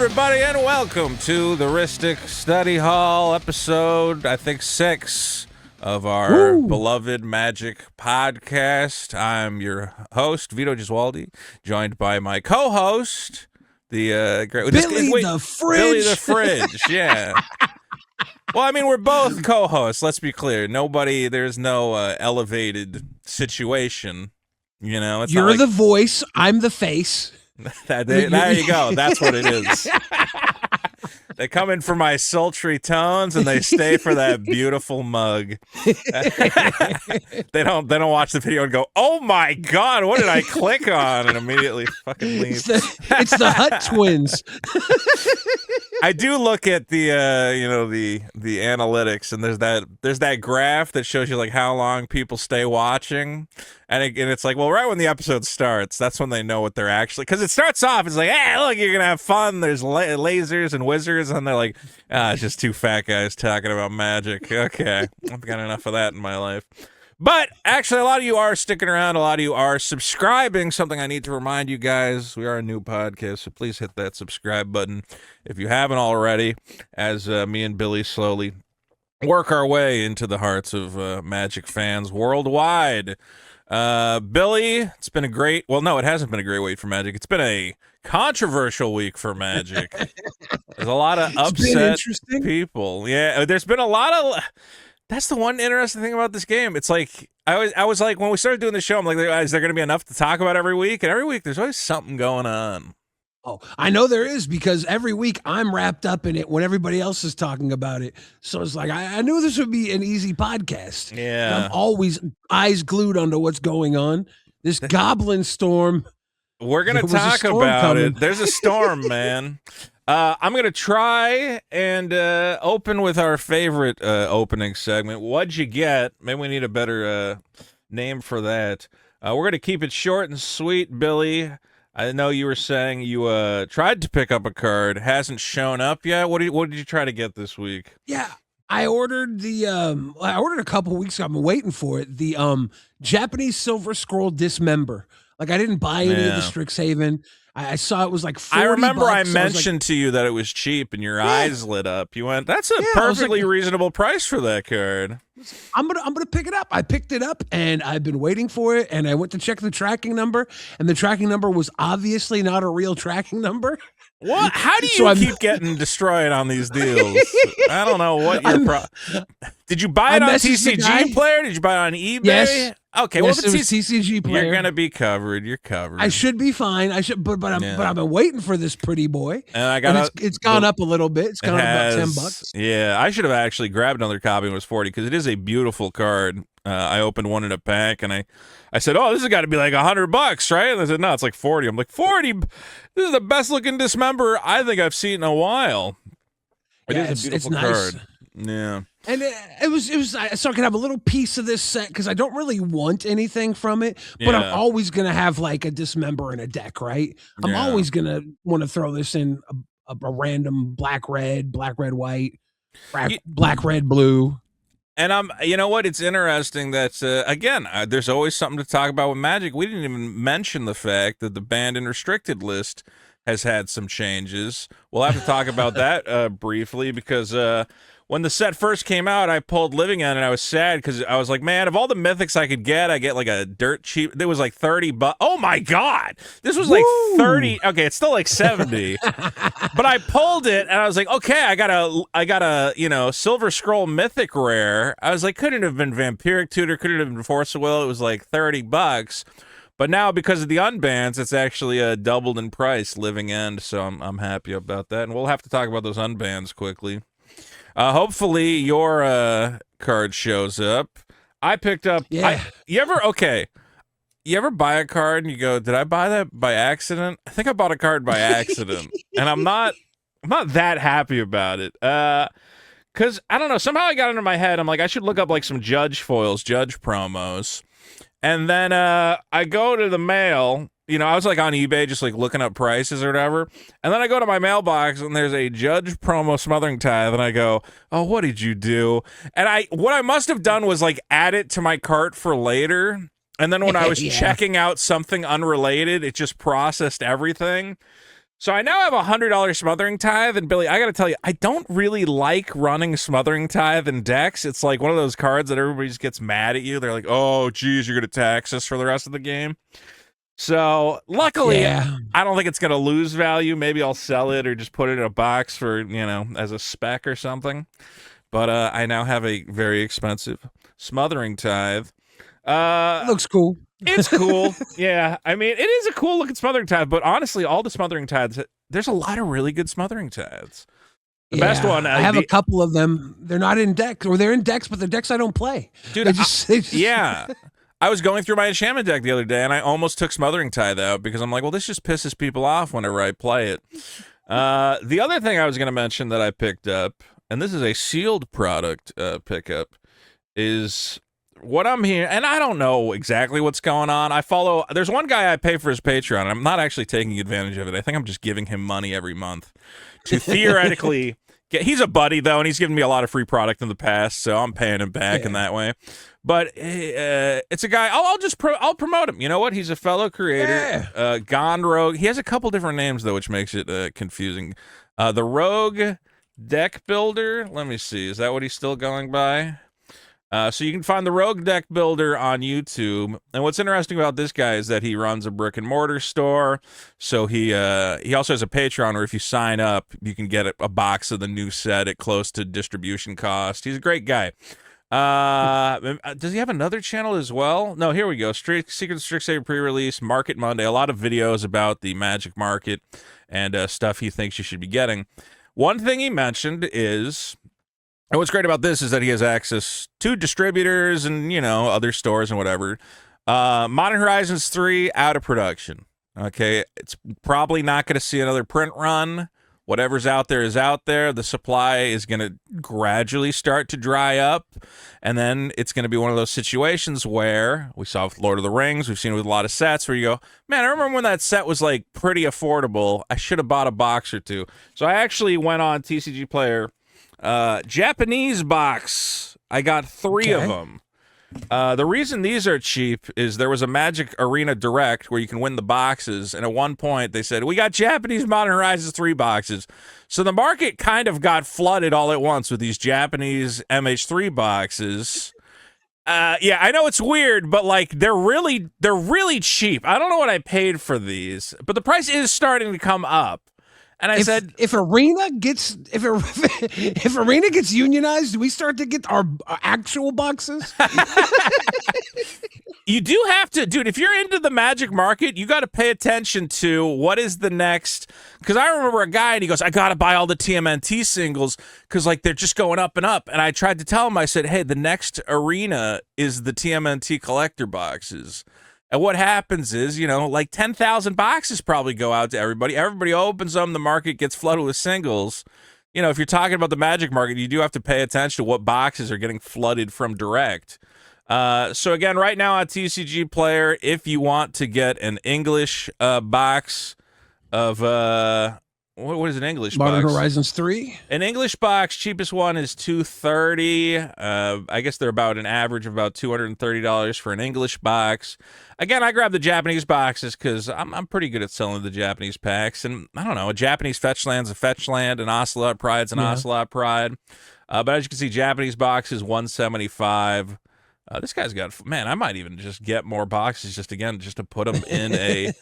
everybody, and welcome to the RHYSTIC Study Hall, episode, I think, 6 of our beloved Magic podcast. I'm your host, Vito Gesualdi, joined by my co-host, the great Billy the Fridge. Billy the Fridge, yeah. Well, I mean, we're both co-hosts, let's be clear. There's no elevated situation, you know? It's You're the voice, I'm the face. There you go. That's what it is. They come in for my sultry tones, and they stay for that beautiful mug. They don't watch the video and go, "Oh my God, what did I click on?" and immediately fucking leave. It's the Hut Twins. I do look at the the analytics, and there's that graph that shows you like how long people stay watching, and it's like, well, right when the episode starts, that's when they know what they're actually, because it starts off, it's like, hey, look, you're gonna have fun. There's lasers and wizards, and they're like, it's just two fat guys talking about magic. Okay, I've got enough of that in my life. But actually, a lot of you are sticking around. A lot of you are subscribing. Something I need to remind you guys, we are a new podcast, so please hit that subscribe button if you haven't already, as me and Billy slowly work our way into the hearts of Magic fans worldwide. Billy, it's been it hasn't been a great week for Magic. It's been a controversial week for Magic. There's a lot of upset people. Yeah, there's been a lot of... That's the one interesting thing about this game. It's like, I was like, when we started doing the show, I'm like, is there going to be enough to talk about every week? And every week, there's always something going on. Oh, I know there is, because every week I'm wrapped up in it when everybody else is talking about it. So it's like, I knew this would be an easy podcast. Yeah. I'm always eyes glued onto what's going on. This goblin storm. We're going to talk about it. There's a storm, man. I'm going to try and open with our favorite opening segment. What'd you get? Maybe we need a better name for that. We're going to keep it short and sweet, Billy. I know you were saying you tried to pick up a card. Hasn't shown up yet. What did you try to get this week? Yeah, I ordered I ordered a couple weeks ago. I've been waiting for it. The Japanese Silver Scroll Dismember. Like, I didn't buy any of the Strixhaven. I saw it was like $40. I remember I mentioned to you that it was cheap, and your eyes lit up. You went, "That's a perfectly reasonable price for that card." I'm gonna pick it up. I picked it up, and I've been waiting for it. And I went to check the tracking number, and the tracking number was obviously not a real tracking number. What? How do you keep getting destroyed on these deals? I don't know what your Did you buy it on TCG Player? Did you buy it on eBay? Yes. Okay, yes, well, if it's TCG Player, you're gonna be covered. You're covered. I should be fine. I should, but I've been waiting for this pretty boy. And it's gone up a little bit. It's gone up about $10. Yeah, I should have actually grabbed another copy. It was $40 because it is a beautiful card. I opened one in a pack, and I said, "Oh, this has got to be like $100, right?" And they said, "No, it's like 40." I'm like, 40? This is the best looking dismember I think I've seen in a while. It is a beautiful card. Nice. Yeah. And it was so I can have a little piece of this set, because I don't really want anything from it, but I'm always gonna have like a dismember in a deck, right? I'm always gonna want to throw this in a random black red white, black red blue. And you know what? It's interesting that again, there's always something to talk about with Magic. We didn't even mention the fact that the banned and restricted list has had some changes. We'll have to talk about that briefly, because when the set first came out, I pulled Living End, and I was sad because I was like, man, of all the mythics I could get, I get like a dirt cheap. It was like $30. Oh my God. This was like 30. Okay, it's still like 70. But I pulled it, and I was like, okay, I got a Silver Scroll Mythic Rare. I was like, couldn't have been Vampiric Tutor, couldn't have been Force of Will. It was like $30. But now, because of the unbans, it's actually doubled in price, Living End. So I'm happy about that. And we'll have to talk about those unbans quickly. Hopefully your card shows up. I picked up. Yeah. You ever buy a card and you go, "Did I buy that by accident?" I think I bought a card by accident, and I'm not that happy about it. Because I don't know. Somehow I got into my head. I'm like, I should look up like some Judge foils, Judge promos, and then I go to the mail. You know, I was like on eBay just like looking up prices or whatever. And then I go to my mailbox and there's a Judge promo Smothering Tithe, and I go, "Oh, what did you do?" And what I must have done was like add it to my cart for later. And then when I was checking out something unrelated, it just processed everything. So I now have a $100 Smothering Tithe, and Billy, I gotta tell you, I don't really like running Smothering Tithe in decks. It's like one of those cards that everybody just gets mad at you. They're like, oh, geez, you're gonna tax us for the rest of the game. So luckily, I don't think it's gonna lose value. Maybe I'll sell it or just put it in a box for, as a spec or something. But I now have a very expensive Smothering Tithe. It looks cool. It's cool. Yeah. I mean, it is a cool looking Smothering Tithe, but honestly, all the Smothering Tithes, there's a lot of really good Smothering Tithes. The best one. I have a couple of them. They're not in decks, or they're in decks, but they're decks I don't play. Dude, yeah. I was going through my enchantment deck the other day, and I almost took Smothering Tithe out because I'm like, well, this just pisses people off whenever I play it. The other thing I was going to mention that I picked up, and this is a sealed product pickup, is what I'm hearing, and I don't know exactly what's going on. There's one guy I pay for his Patreon, and I'm not actually taking advantage of it. I think I'm just giving him money every month to theoretically he's a buddy, though, and he's given me a lot of free product in the past, so I'm paying him back in that way. But it's a guy, I'll promote him. You know what? He's a fellow creator, Gone Rogue. He has a couple different names, though, which makes it confusing. The Rogue Deck Builder, let me see, is that what he's still going by? So you can find the Rogue Deck Builder on YouTube. And what's interesting about this guy is that he runs a brick and mortar store. So he also has a Patreon where if you sign up, you can get a box of the new set at close to distribution cost. He's a great guy. Does he have another channel as well? No, here we go. Secret Strixhaven pre-release, Market Monday. A lot of videos about the Magic Market and stuff he thinks you should be getting. One thing he mentioned is... And what's great about this is that he has access to distributors and, other stores and whatever. Modern Horizons 3, out of production. Okay, it's probably not going to see another print run. Whatever's out there is out there. The supply is going to gradually start to dry up. And then it's going to be one of those situations where we saw with Lord of the Rings. We've seen it with a lot of sets where you go, man, I remember when that set was like pretty affordable. I should have bought a box or two. So I actually went on TCG Player. Japanese box. I got 3 of them. The reason these are cheap is there was a Magic Arena Direct where you can win the boxes, and at one point they said, we got Japanese Modern Horizons 3 boxes. So the market kind of got flooded all at once with these Japanese MH3 boxes. Yeah, I know it's weird, but like they're really cheap. I don't know what I paid for these, but the price is starting to come up. And I said, if Arena gets unionized, do we start to get our actual boxes? You do have to, dude, if you're into the Magic market, you got to pay attention to what is the next. Because I remember a guy and he goes, I got to buy all the TMNT singles because like they're just going up and up. And I tried to tell him, I said, hey, the next Arena is the TMNT collector boxes. And what happens is, like 10,000 boxes probably go out to everybody. Everybody opens them. The market gets flooded with singles. If you're talking about the Magic market, you do have to pay attention to what boxes are getting flooded from direct. So again, right now on TCG Player, if you want to get an English box of what is an English box? Modern Horizons 3. An English box, cheapest one is $230. I guess they're about an average of about $230 for an English box. Again, I grabbed the Japanese boxes because I'm pretty good at selling the Japanese packs. And I don't know, a Japanese fetch land's a fetch land, an Ocelot Pride's an Ocelot Pride. But as you can see, Japanese box is $175. This guy's got, man, I might even just get more boxes just to put them in a,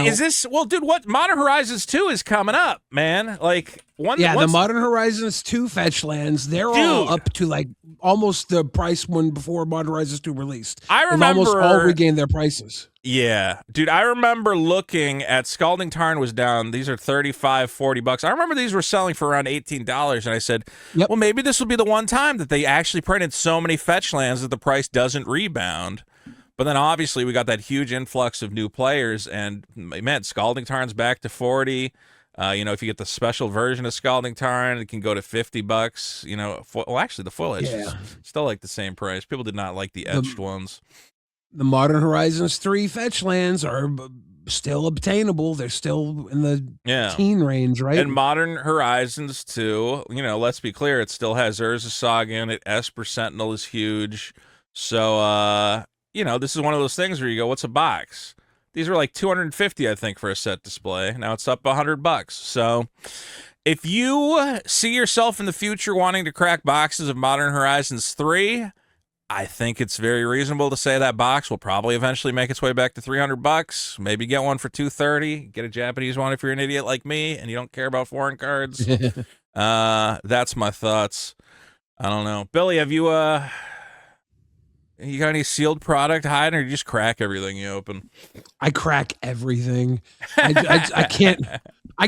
is this, well, dude, what, Modern Horizons 2 is coming up, man. Like, the Modern Horizons 2 fetch lands, they're all up to like almost the price when before Modern Horizons 2 released. I remember. They've almost all regained their prices. Yeah, dude, I remember looking at Scalding Tarn was down. These are $35-$40. I remember these were selling for around $18, and I said, well, maybe this will be the one time that they actually printed so many fetch lands that the price doesn't rebound. But then obviously we got that huge influx of new players, and man, Scalding Tarn's back to $40. If you get the special version of Scalding Tarn, it can go to $50. Well, actually, the full edge is still like the same price. People did not like the etched ones. The Modern Horizons 3 fetch lands are still obtainable. They're still in the teen range, right? And Modern Horizons 2, let's be clear, it still has Urza Saga in it. Esper Sentinel is huge. So, this is one of those things where you go, what's a box? These were like $250, I think, for a set display. Now it's up $100. So if you see yourself in the future wanting to crack boxes of Modern Horizons 3, I think it's very reasonable to say that box will probably eventually make its way back to $300. Maybe get one for $230. Get a Japanese one if you're an idiot like me and you don't care about foreign cards. That's my thoughts. I don't know. Billy, have you got any sealed product hiding, or you just crack everything you open? I crack everything. I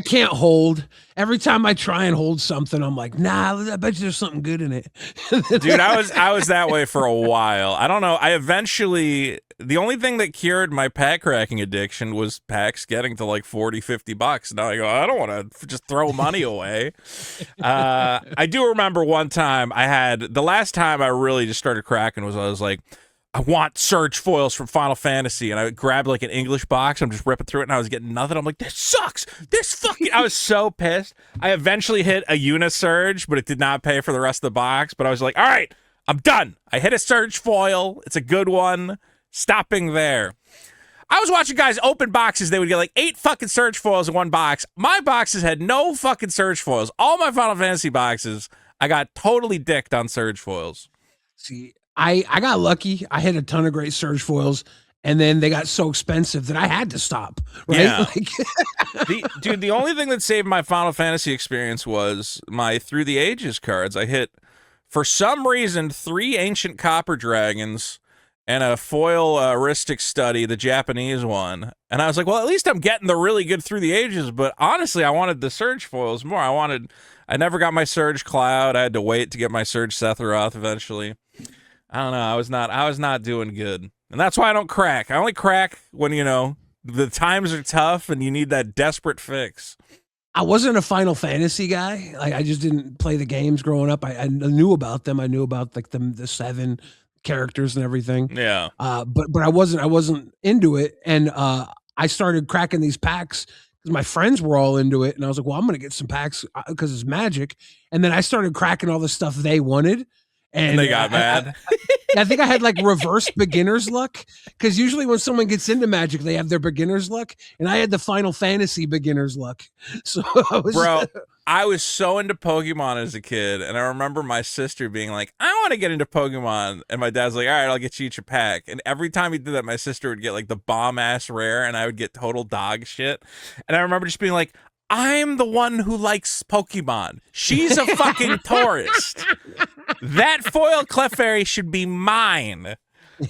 can't hold. Every time I try and hold something, I'm like, nah, I bet you there's something good in it. Dude, I was that way for a while. I don't know. The only thing that cured my pack cracking addiction was packs getting to like $40-50. Now I go, I don't want to just throw money away. I do remember one time the last time I really just started cracking was I was like, I want Surge foils from Final Fantasy, and I grabbed like an English box. I'm just ripping through it, and I was getting nothing. I'm like, this sucks. I was so pissed. I eventually hit a Unisurge, but it did not pay for the rest of the box. But I was like, all right, I'm done. I hit a Surge foil. It's a good one. Stopping there. I was watching guys open boxes. They would get like 8 fucking Surge foils in one box. My boxes had no fucking Surge foils. All my Final Fantasy boxes, I got totally dicked on Surge foils. See, I got lucky. I hit a ton of great Surge foils, and then they got so expensive that I had to stop. Right? Yeah. The only thing that saved my Final Fantasy experience was my Through the Ages cards. I hit, for some reason, 3 Ancient Copper Dragons and a foil RHYSTIC Study, the Japanese one. And I was like, well, at least I'm getting the really good Through the Ages. But honestly, I wanted the Surge foils more. I never got my Surge Cloud. I had to wait to get my Surge Sephiroth eventually. I don't know. I was not doing good. And that's why I don't crack. I only crack when, the times are tough and you need that desperate fix. I wasn't a Final Fantasy guy. Like, I just didn't play the games growing up. I knew about them. I knew about like the 7 characters and everything. Yeah. But I wasn't into it. And I started cracking these packs because my friends were all into it. And I was like, well, I'm going to get some packs because it's Magic. And then I started cracking all the stuff they wanted. And they got mad. I think I had like reverse beginner's luck, because usually when someone gets into Magic, they have their beginner's luck, and I had the Final Fantasy beginner's luck. So I was so into Pokemon as a kid, and I remember my sister being like, I want to get into Pokemon, and my dad's like, all right, I'll get you each a pack. And every time he did that, my sister would get like the bomb-ass rare, and I would get total dog shit. And I remember just being like, I'm the one who likes Pokemon. She's a fucking tourist. That foil Clefairy should be mine.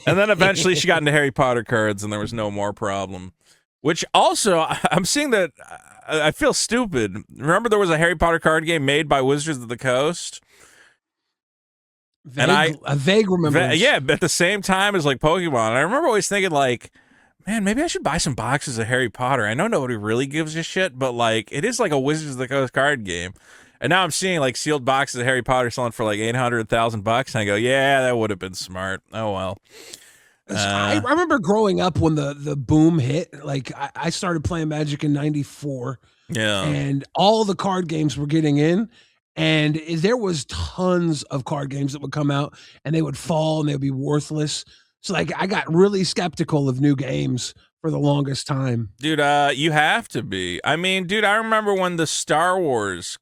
And then eventually she got into Harry Potter cards, and there was no more problem. Which also, I'm seeing that I feel stupid. Remember there was a Harry Potter card game made by Wizards of the Coast? A vague remembrance. Yeah, at the same time as like Pokemon. And I remember always thinking like, man, maybe I should buy some boxes of Harry Potter. I know nobody really gives a shit, but like it is like a Wizards of the Coast card game. And now I'm seeing like sealed boxes of Harry Potter selling for like $800,000, and I go, yeah, that would have been smart. Oh well. I remember growing up when the boom hit. Like I started playing Magic in '94. Yeah. And all the card games were getting in. And there was tons of card games that would come out, and they would fall and they would be worthless. So like I got really skeptical of new games for the longest time. Dude, you have to be. I mean, dude, I remember when the Star Wars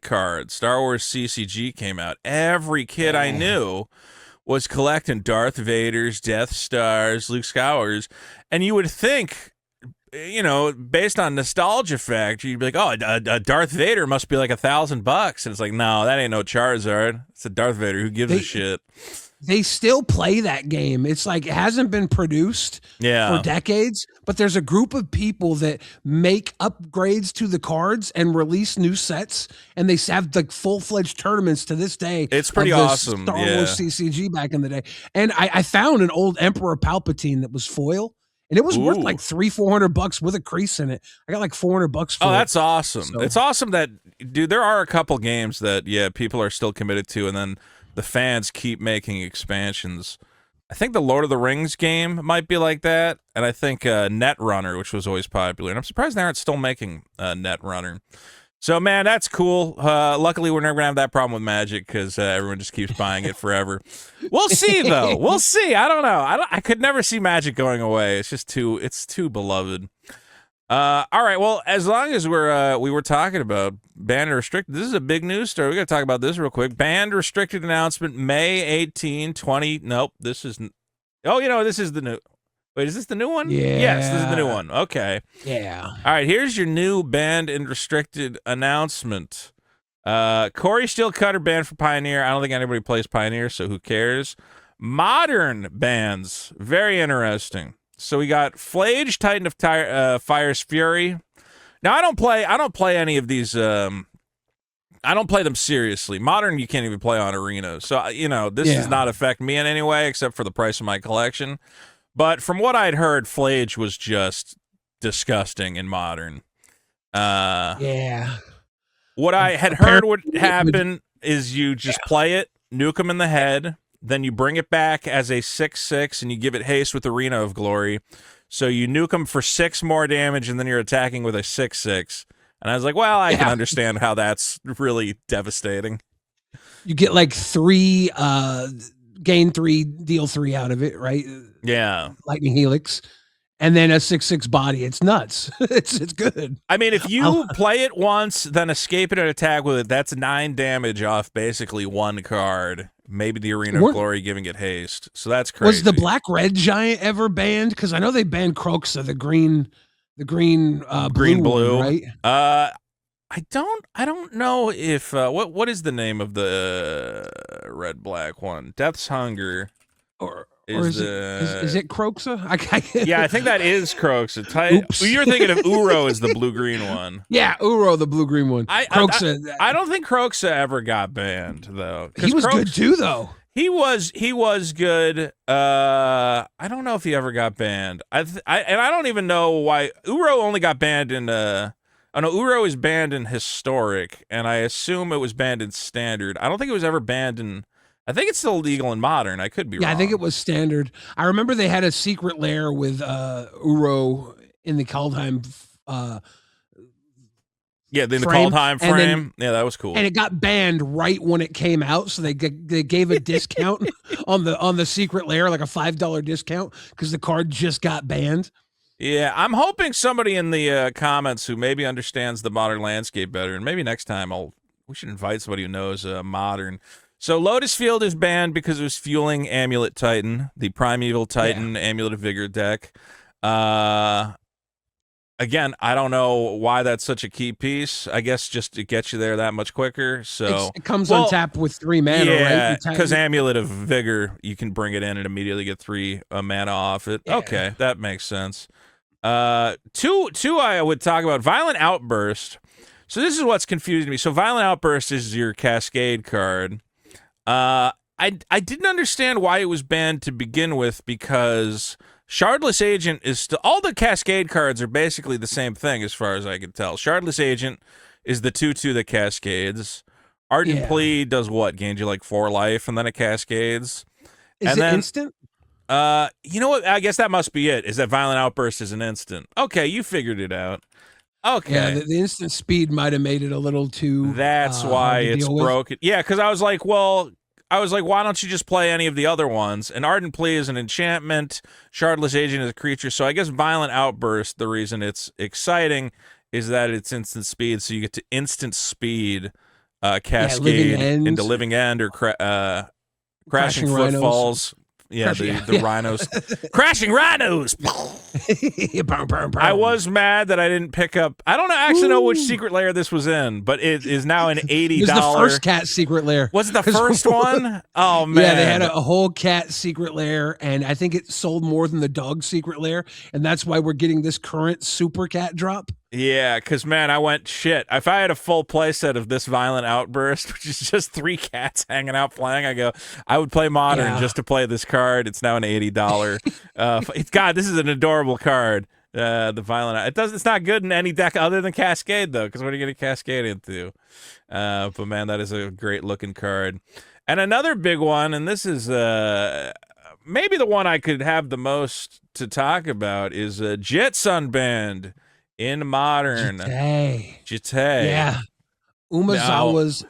card, Star Wars CCG came out. Every kid I knew was collecting Darth Vaders, Death Stars, Luke Skywalkers, and you would think, based on nostalgia factor, you'd be like, oh, a Darth Vader must be like $1,000, and it's like, no, that ain't no Charizard. It's a Darth Vader. Who gives a shit? They still play that game. It's like it hasn't been produced for decades, but there's a group of people that make upgrades to the cards and release new sets, and they have like full-fledged tournaments to this day. It's pretty awesome. Star Wars CCG back in the day. And I found an old Emperor Palpatine that was foil, and it was worth like $300-400 with a crease in it. I got like $400 for it. Oh, that's awesome. So, it's awesome that, dude, there are a couple games that, people are still committed to, and then the fans keep making expansions. I think the Lord of the Rings game might be like that, and I think Netrunner, which was always popular, and I'm surprised they aren't still making Netrunner. So, man, that's cool. Luckily, we're never gonna have that problem with Magic because everyone just keeps buying it forever. We'll see, though. We'll see. I don't know. I could never see Magic going away. It's just too beloved. All right. Well, as long as we were talking about banned and restricted, this is a big news story. We got to talk about this real quick. Banned restricted announcement May 18, 20. Nope. This is. Oh, this is the new. Wait, is this the new one? Yeah. Yes, this is the new one. Okay. Yeah. All right. Here's your new banned and restricted announcement. Corey Steelcutter banned for Pioneer. I don't think anybody plays Pioneer, so who cares? Modern bans. Very interesting. So we got Flage, Titan of Fire's Fury. Now I don't play any of these. I don't play them seriously. Modern, you can't even play on Arena. So this does not affect me in any way except for the price of my collection. But from what I'd heard, Flage was just disgusting in Modern. Yeah. What I had heard would happen is you just play it, nuke him in the head. Then you bring it back as a 6/6, and you give it haste with Arena of Glory. So you nuke him for 6 more damage, and then you're attacking with a 6/6. And I was like, well, I can understand how that's really devastating. You get like 3, gain 3, deal 3 out of it, right? Yeah. Lightning Helix. And then a 6/6 body. It's nuts. It's good. I mean, if you play it once, then escape it and attack with it, that's 9 damage off basically 1 card. Maybe the Arena of Glory giving it haste. So that's crazy. Was the Black-Red Giant ever banned? Because I know they banned Croxa, the green blue, right? I don't know if what is the name of the red black one? Death's Hunger. Or is it Croxa? Yeah, I think that is Croxa. You're thinking of Uro as the blue-green one. Yeah, Uro, the blue-green one. Croxa. I don't think Croxa ever got banned, though. He was good, too, though. He was good. I don't know if he ever got banned. And I don't even know why. Uro only got banned in... Oh, no, Uro is banned in Historic, and I assume it was banned in Standard. I don't think it was ever banned in... I think it's still legal in Modern. I could be wrong. Yeah, I think it was Standard. I remember they had a Secret Lair with Uro in the Kaldheim in the Kaldheim frame. Yeah, that was cool. And it got banned right when it came out, so they gave a discount on the Secret Lair, like a $5 discount, because the card just got banned. Yeah, I'm hoping somebody in the comments who maybe understands the Modern landscape better, and maybe next time we should invite somebody who knows Modern. So Lotus Field is banned because it was fueling Amulet Titan, the Primeval Titan Amulet of Vigor deck. Again, I don't know why that's such a key piece. I guess just to get you there that much quicker. So it comes on tap with 3 mana, right? Yeah, because Amulet of Vigor, you can bring it in and immediately get 3 mana off it. Yeah. Okay, that makes sense. Two I would talk about. Violent Outburst. So this is what's confusing me. So Violent Outburst is your Cascade card. I didn't understand why it was banned to begin with, because Shardless Agent is still... All the Cascade cards are basically the same thing as far as I can tell. Shardless Agent is the 2/2 that cascades. Ardent Plea does what? Gains you like 4 life and then it cascades. Is it instant? You know what? I guess that must be it, is that Violent Outburst is an instant. Okay, you figured it out. Okay. Yeah, the instant speed might have made it a little too... That's why it's broken. Yeah, because I was like, why don't you just play any of the other ones? And Ardent Plea is an enchantment. Shardless Agent is a creature. So I guess Violent Outburst, the reason it's exciting is that it's instant speed. So you get to instant speed Cascade into Living End or Crashing Footfalls. Yeah, the rhinos. Crashing rhinos! I was mad that I didn't pick up... I don't actually know which Secret Lair this was in, but it is now an $80... It was the first cat Secret Lair. Was it the first one? Oh, man. Yeah, they had a whole cat Secret Lair, and I think it sold more than the dog Secret Lair, and that's why we're getting this current Super Cat drop. Yeah, because, man, I went, shit. If I had a full playset of this Violent Outburst, which is just 3 cats hanging out playing, I would play Modern just to play this card. It's now an $80. God, this is an adorable card. The Violent... It's not good in any deck other than Cascade, though, because what are you going to Cascade into? But, man, that is a great-looking card. And another big one, and this is maybe the one I could have the most to talk about, is Jitte's unbanned. In Modern. Jitte. Yeah. Umazawa's.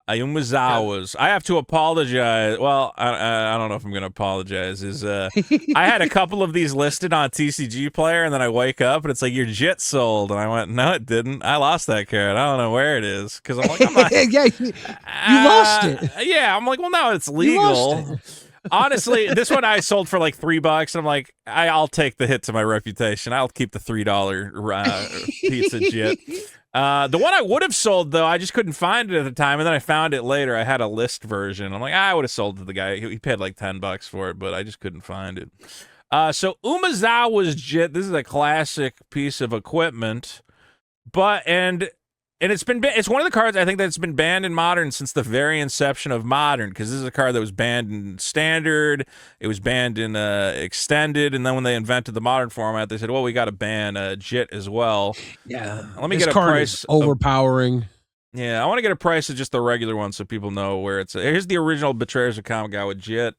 Umazawa's. I have to apologize. Well, I don't know if I'm going to apologize. I had a couple of these listed on TCG Player, and then I wake up and it's like, your Jitte sold. And I went, no, it didn't. I lost that card. I don't know where it is. Because I'm like, I'm not, yeah, you lost it. Yeah, I'm like, well, no, it's legal. Honestly, this one I sold for like $3. I'm like, I'll take the hit to my reputation. I'll keep the $3 pizza Jitte. The one I would have sold, though, I just couldn't find it at the time, and then I found it later. I had a list version. I'm like, I would have sold to the guy. He paid like $10 for it, but I just couldn't find it. So Umazawa's Jitte, this is a classic piece of equipment, and it's one of the cards I think that's been banned in Modern since the very inception of Modern, because this is a card that was banned in Standard, it was banned in Extended, and then when they invented the Modern format, they said, well, we got to ban Jitte as well. Yeah, let me get a price. Overpowering. Yeah, I want to get a price of just the regular one so people know where it's. Here's the original Betrayers of Kamigawa Jitte.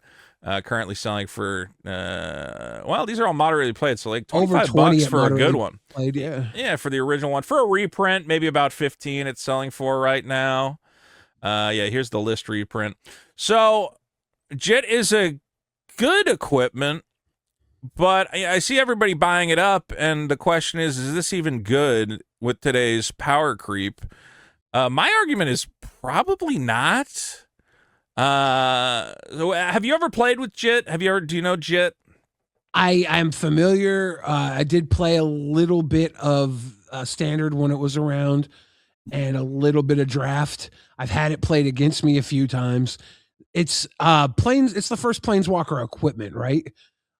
Currently selling for, well, these are all moderately played, so like $25 for a good one. Played, yeah. Yeah, for the original one. For a reprint, maybe about 15 it's selling for right now. Yeah, here's the list reprint. So, Jitte is a good equipment, but I see everybody buying it up, and the question is this even good with today's power creep? My argument is probably not. Have you ever played with Jitte? Do you know Jitte? I'm familiar. I did play a little bit of Standard when it was around, and a little bit of Draft. I've had it played against me a few times. It's It's the first Planeswalker equipment, right?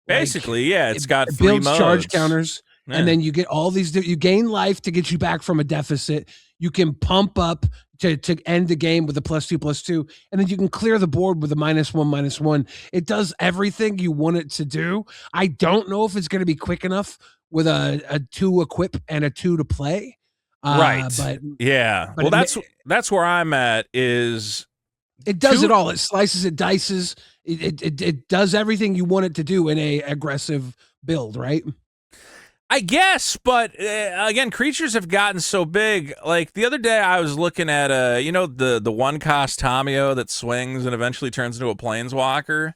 Basically, yeah. It's got 3 modes. Charge counters, and then you get all these. You gain life to get you back from a deficit. You can pump up to end the game with a +2/+2, and then you can clear the board with a -1/-1. It does everything you want it to do. I don't know if it's going to be quick enough with a 2 equip and a 2 to play. Right. But yeah. Well, that's where I'm at. Is it does it all? It slices, it dices, it does everything you want it to do in a aggressive build, right? I guess, but again, creatures have gotten so big. Like the other day, I was looking at the 1-cost Tamio that swings and eventually turns into a planeswalker.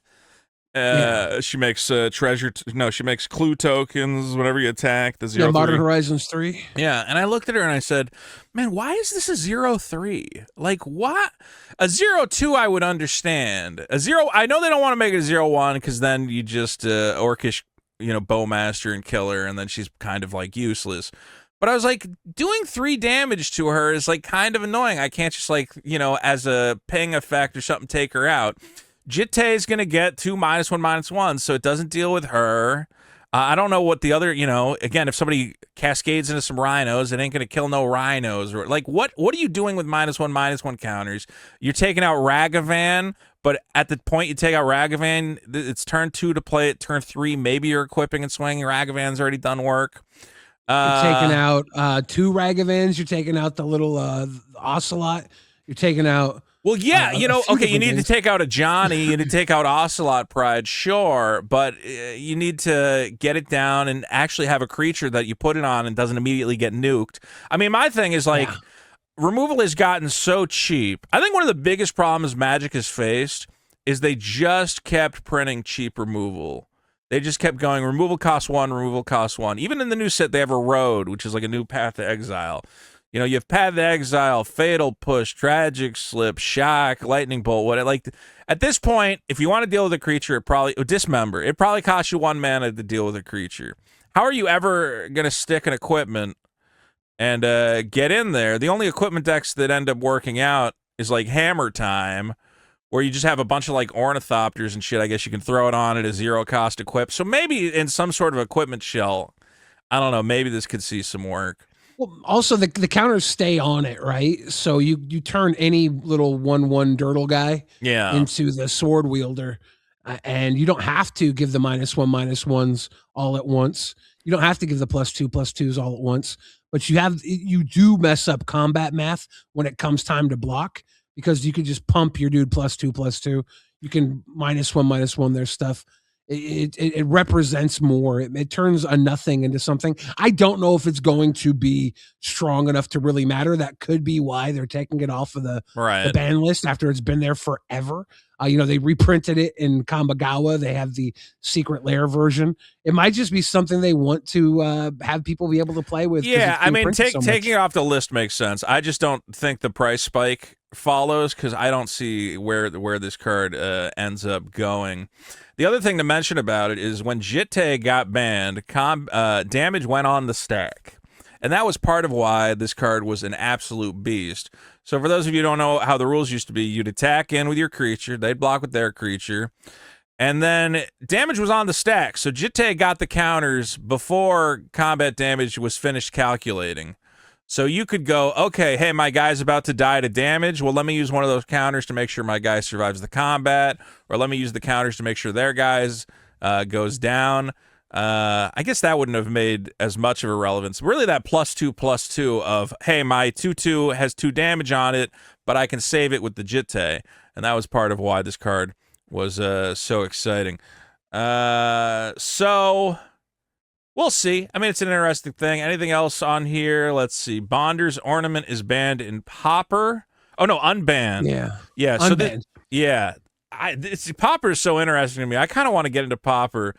She makes she makes clue tokens whenever you attack. The 0/3. Modern Horizons 3. Yeah, and I looked at her and I said, "Man, why is this a 0/3? Like what? A 0/2 I would understand. A 0. I know they don't want to make it a 0/1 because then you just Orcish." Bowmaster and kill her, and then she's kind of like useless. But I was like, doing 3 damage to her is like kind of annoying. I can't just like, as a ping effect or something, take her out. Jitte is going to get 2 -1/-1, so it doesn't deal with her. I don't know what the other, again, if somebody cascades into some rhinos, it ain't going to kill no rhinos. Or like, what are you doing with -1/-1 counters? You're taking out Ragavan, but at the point you take out Ragavan, it's turn 2 to play it. Turn 3, maybe you're equipping and swinging. Ragavan's already done work. You're taking out 2 Ragavans. You're taking out the little Ocelot. You're taking out... Well, yeah, okay, you need to take out a Johnny, you need to take out Ocelot Pride, sure, but you need to get it down and actually have a creature that you put it on and doesn't immediately get nuked. I mean, my thing is like, removal has gotten so cheap. I think one of the biggest problems Magic has faced is they just kept printing cheap removal. They just kept going, removal costs 1, removal costs 1. Even in the new set, they have a road, which is like a new Path to Exile. You have Path to Exile, Fatal Push, Tragic Slip, Shock, Lightning Bolt. At this point, if you want to deal with a creature, Dismember. It probably costs you 1 mana to deal with a creature. How are you ever going to stick an equipment and get in there? The only equipment decks that end up working out is like Hammer Time, where you just have a bunch of like Ornithopters and shit. I guess you can throw it on at a 0-cost equip. So maybe in some sort of equipment shell, I don't know, maybe this could see some work. Well, also the counters stay on it, right? So you turn any little 1/1 Dirtle guy into the sword wielder, and you don't have to give the -1/-1s all at once. You don't have to give the +2/+2s all at once, but you do mess up combat math when it comes time to block, because you could just pump your dude +2/+2. You can -1/-1 their stuff. it represents more. It turns a nothing into something. I don't know if it's going to be strong enough to really matter. That could be why they're taking it off of the ban list after it's been there forever. They reprinted it in Kamigawa. They have the Secret Lair version. It might just be something they want to have people be able to play with. Yeah, I mean, taking it off the list makes sense. I just don't think the price spike follows because I don't see where this card ends up going. The other thing to mention about it is when Jitte got banned, damage went on the stack. And that was part of why this card was an absolute beast. So for those of you who don't know how the rules used to be, you'd attack in with your creature, they'd block with their creature, and then damage was on the stack. So Jitte got the counters before combat damage was finished calculating. So you could go, okay, hey, my guy's about to die to damage. Well, let me use one of those counters to make sure my guy survives the combat, or let me use the counters to make sure their guys goes down. I guess that wouldn't have made as much of a relevance. Really, that +2/+2 of, hey, my 2/2 has 2 damage on it, but I can save it with the Jitte. And that was part of why this card was so exciting. So we'll see. I mean, it's an interesting thing. Anything else on here? Let's see. Bonder's Ornament is banned in Pauper. Oh, no, unbanned. Yeah. Unbanned. So Pauper is so interesting to me. I kind of want to get into Pauper,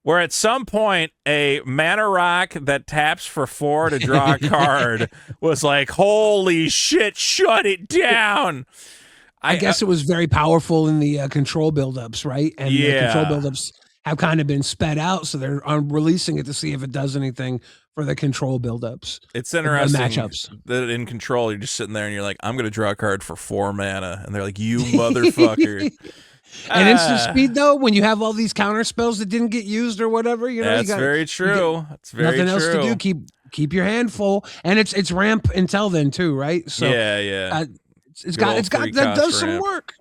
where at some point a mana rock that taps for 4 to draw a card was like, holy shit, shut it down. I guess it was very powerful in the control buildups, right? And the control buildups have kind of been sped out, so they're releasing it to see if it does anything for the control buildups. It's interesting matchups. That in control, you're just sitting there and you're like, I'm going to draw a card for 4 mana. And they're like, you motherfucker. And instant speed, though, when you have all these counter spells that didn't get used or whatever, that's very true. That's very nothing else to do. Keep your hand full, and it's ramp until then too, right? So that does some work.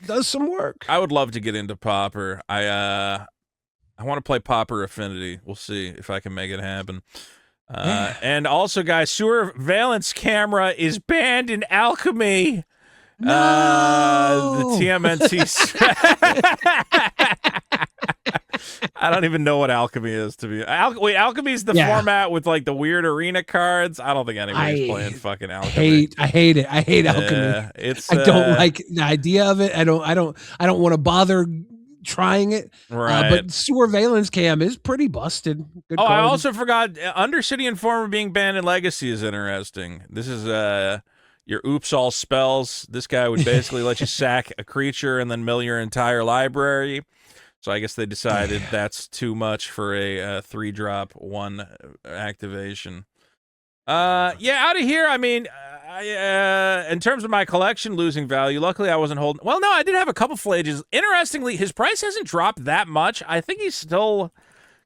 Does some work. I would love to get into Pauper. I want to play Pauper Affinity. We'll see if I can make it happen. And also, guys, surveillance camera is banned in Alchemy. No! The TMNT. I don't even know what Alchemy is, to be. Wait, Alchemy's the format with like the weird arena cards. I don't think anybody's playing fucking Alchemy. I hate it. I hate Alchemy. I don't like the idea of it. I don't want to bother trying it. Right. But Surveillance Cam is pretty busted. Good card. I also forgot Undercity Informer being banned in Legacy is interesting. This is your oops all spells. This guy would basically let you sack a creature and then mill your entire library. So I guess they decided that's too much for a 3-drop 1 activation. Out of here. I mean, in terms of my collection losing value, luckily I wasn't holding. Well, no, I did have a couple Flages. Interestingly, his price hasn't dropped that much. I think he's still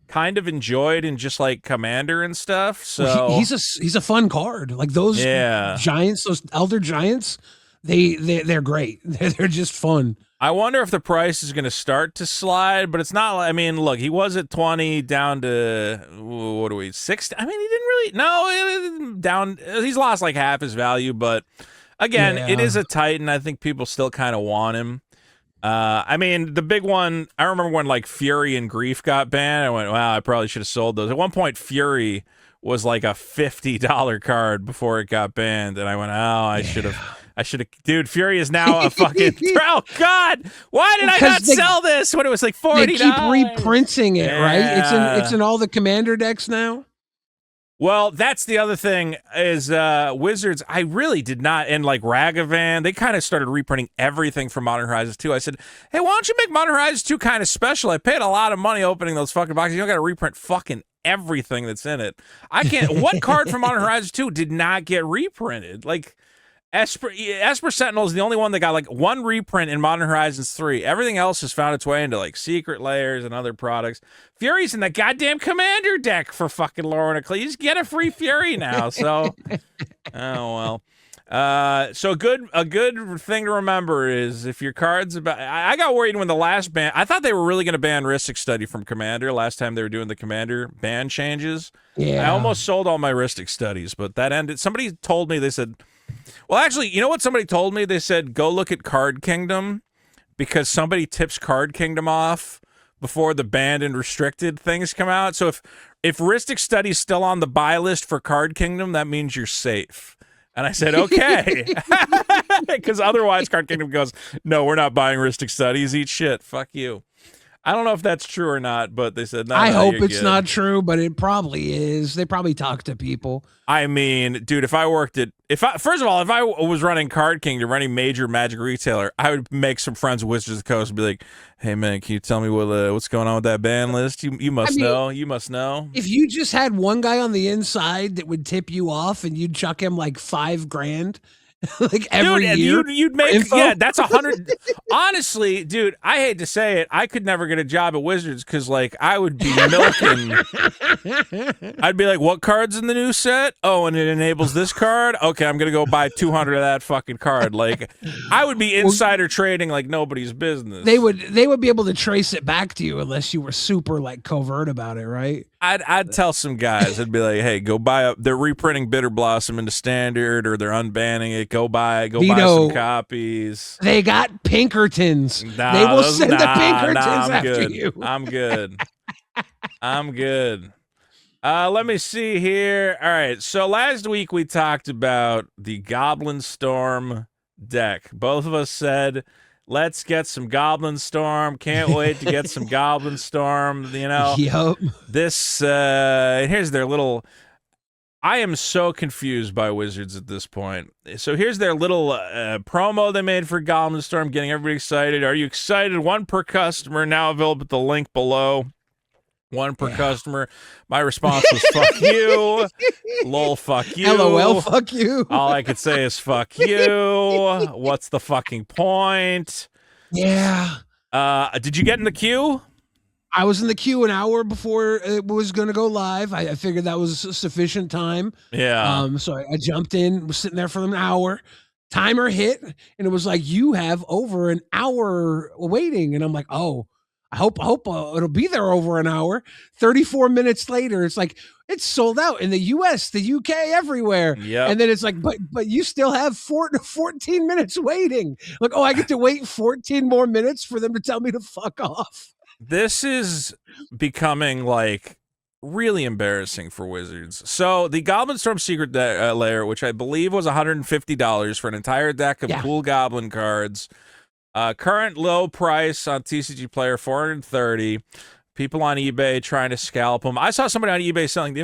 kind of enjoyed in just like Commander and stuff. So he's a fun card. Like those giants, those Elder Giants, they're great. They're just fun. I wonder if the price is going to start to slide, but it's not. I mean, look, he was at 20 down to what are we 60? I mean, he didn't really down. He's lost like half his value, but again, it is a Titan. I think people still kind of want him. I mean, the big one, I remember when like Fury and Grief got banned. I went, wow, I probably should have sold those. At one point, Fury was like a $50 card before it got banned, and I went, oh, I should have. Dude, Fury is now a fucking. Oh God! Why did I not sell this when it was like $40? They keep reprinting it, right? It's in all the Commander decks now. Well, that's the other thing is Wizards. I really did not, and like Ragavan, they kind of started reprinting everything from Modern Horizons 2. I said, hey, why don't you make Modern Horizons 2 kind of special? I paid a lot of money opening those fucking boxes. You don't got to reprint fucking everything that's in it. I can't. What card from Modern Horizons 2 did not get reprinted? Like. Esper Sentinel is the only one that got like 1 reprint in Modern Horizons 3. Everything else has found its way into like Secret Lairs and other products. Fury's in the goddamn Commander deck for fucking Lauren Ackley. You just get a free Fury now. So, oh well. So a good thing to remember is if your cards about. I got worried when the last ban. I thought they were really going to ban RHYSTIC Study from Commander last time they were doing the Commander ban changes. Yeah. I almost sold all my RHYSTIC Studies, but that ended. Somebody told me, they said. Well, actually, you know what somebody told me? They said, go look at Card Kingdom because somebody tips Card Kingdom off before the banned and restricted things come out. So if RHYSTIC Study's still on the buy list for Card Kingdom, that means you're safe. And I said, okay. Because otherwise Card Kingdom goes, no, we're not buying RHYSTIC Studies. Eat shit. Fuck you. I don't know if that's true or not, but they said, no, I hope it's not true, but it probably is. They probably talk to people. I mean, dude, if I worked at, first of all, if I was running Card Kingdom, running major Magic retailer, I would make some friends with Wizards of the Coast and be like, hey man, can you tell me what's going on with that ban list? You must know. You must know. If you just had one guy on the inside that would tip you off and you'd chuck him like $5,000. Like every year, you'd make that's 100. Honestly, dude, I hate to say it, I could never get a job at Wizards because like I would be milking. I'd be like, what card's in the new set? Oh, and it enables this card. Okay, I'm gonna go buy 200 of that fucking card. Like I would be insider trading like nobody's business. They would be able to trace it back to you unless you were super like covert about it, right? I'd tell some guys, I'd be like, hey, go buy they're reprinting Bitter Blossom into Standard or they're unbanning it. Go buy some copies. They got Pinkertons. They will send the Pinkertons after you. I'm good. I'm good. Let me see here. All right. So last week we talked about the Goblin Storm deck. Both of us said, let's get some Goblin Storm. Can't wait to get some Goblin Storm. You know, yep. This, here's their little, I am so confused by Wizards at this point. So here's their little promo they made for Goblin Storm, getting everybody excited. Are you excited? 1 per customer, now available at the link below. 1 per customer. My response was, fuck you. Lol, fuck you. LOL, fuck you. All I could say is, fuck you. What's the fucking point? Yeah. Did you get in the queue? I was in the queue an hour before it was going to go live. I figured that was sufficient time. Yeah. So I jumped in, was sitting there for an hour. Timer hit, and it was like, you have over an hour waiting. And I'm like, oh, I hope it'll be there over an hour. 34 minutes later, it's like, it's sold out in the US, the UK, everywhere. Yeah. And then it's like, but you still have 14 minutes waiting. Like, oh, I get to wait 14 more minutes for them to tell me to fuck off. This is becoming like really embarrassing for Wizards. So the Goblin Storm Secret Lair, which I believe was $150 for an entire deck of cool Goblin cards. Current low price on TCG Player, $430. People on eBay trying to scalp them. I saw somebody on eBay selling the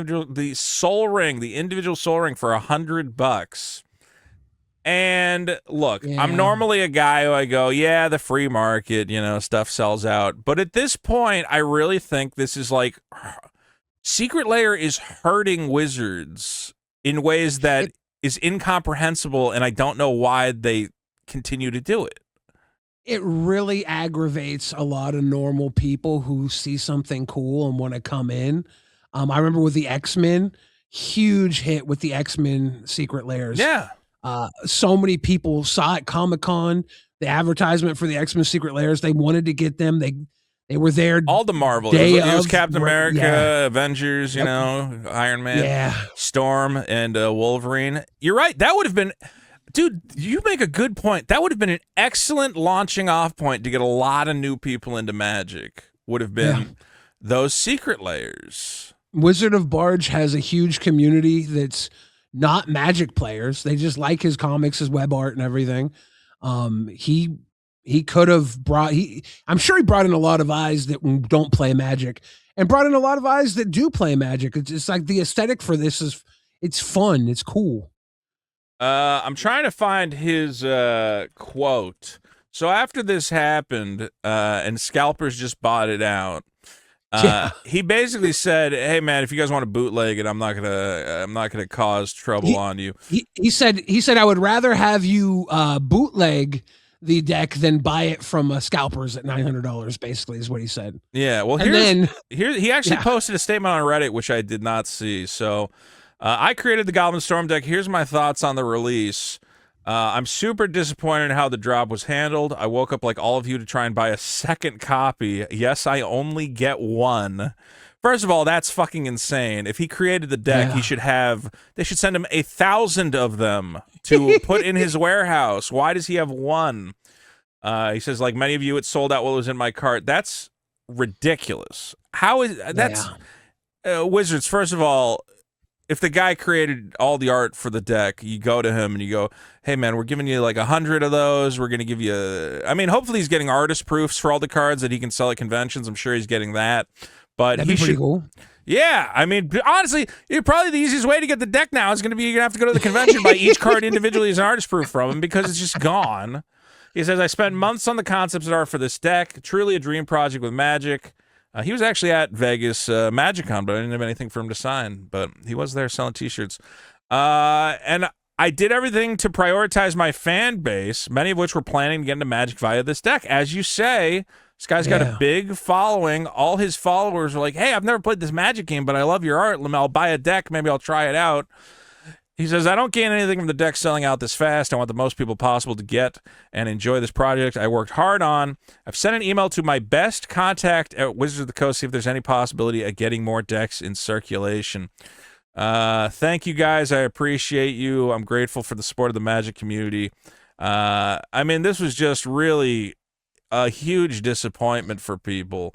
individual Soul Ring for $100. And look, I'm normally a guy who I go, yeah, the free market, you know, stuff sells out. But at this point, I really think this is like Secret Lair is hurting Wizards in ways that is incomprehensible, and I don't know why they continue to do it. It really aggravates a lot of normal people who see something cool and want to come in. I remember with the X-Men, huge hit with the X-Men Secret Lairs. Yeah. So many people saw it Comic-Con, the advertisement for the X-Men Secret Lairs. They wanted to get them. They were there. All the Marvel. It was Captain America, Avengers, you know, Iron Man, Storm, and Wolverine. You're right. That would have been, dude, you make a good point. That would have been an excellent launching off point to get a lot of new people into Magic. Would have been those Secret Lairs. Wizard of Barge has a huge community that's not Magic players. They just like his comics, his web art, and everything. He could have brought. I'm sure he brought in a lot of eyes that don't play Magic, and brought in a lot of eyes that do play Magic. It's like the aesthetic for this is, it's fun, it's cool. I'm trying to find his quote. So after this happened, and scalpers just bought it out. He basically said, "Hey man, if you guys want to bootleg it, I'm not gonna cause trouble on you." He said I would rather have you bootleg the deck than buy it from scalpers at $900. Basically, is what he said. Yeah. Well, here he actually posted a statement on Reddit, which I did not see. So I created the Goblin Storm deck. Here's my thoughts on the release. I'm super disappointed in how the drop was handled. I woke up like all of you to try and buy a second copy. Yes, I only get one. First of all, that's fucking insane. If he created the deck, they should send him 1,000 of them to put in his warehouse. Why does he have one? He says, like many of you, it sold out while it was in my cart. That's ridiculous. How is that's Wizards? First of all, if the guy created all the art for the deck, you go to him and you go, "Hey man, we're giving you like 100 of those. We're going to give you." I mean, hopefully he's getting artist proofs for all the cards that he can sell at conventions. I'm sure he's getting that. But that'd be pretty cool. Yeah, I mean, honestly, probably the easiest way to get the deck now is going to be you're going to have to go to the convention, buy each card individually as an artist proof from him because it's just gone. He says, I spent months on the concepts art for this deck. Truly a dream project with Magic. He was actually at Vegas MagicCon, but I didn't have anything for him to sign. But he was there selling T-shirts. And I did everything to prioritize my fan base, many of which were planning to get into Magic via this deck. As you say, this guy's got a big following. All his followers are like, hey, I've never played this Magic game, but I love your art. I'll buy a deck. Maybe I'll try it out. He says, I don't gain anything from the deck selling out this fast. I want the most people possible to get and enjoy this project I worked hard on. I've sent an email to my best contact at Wizards of the Coast, see if there's any possibility of getting more decks in circulation. Thank you, guys. I appreciate you. I'm grateful for the support of the Magic community. I mean, this was just really a huge disappointment for people.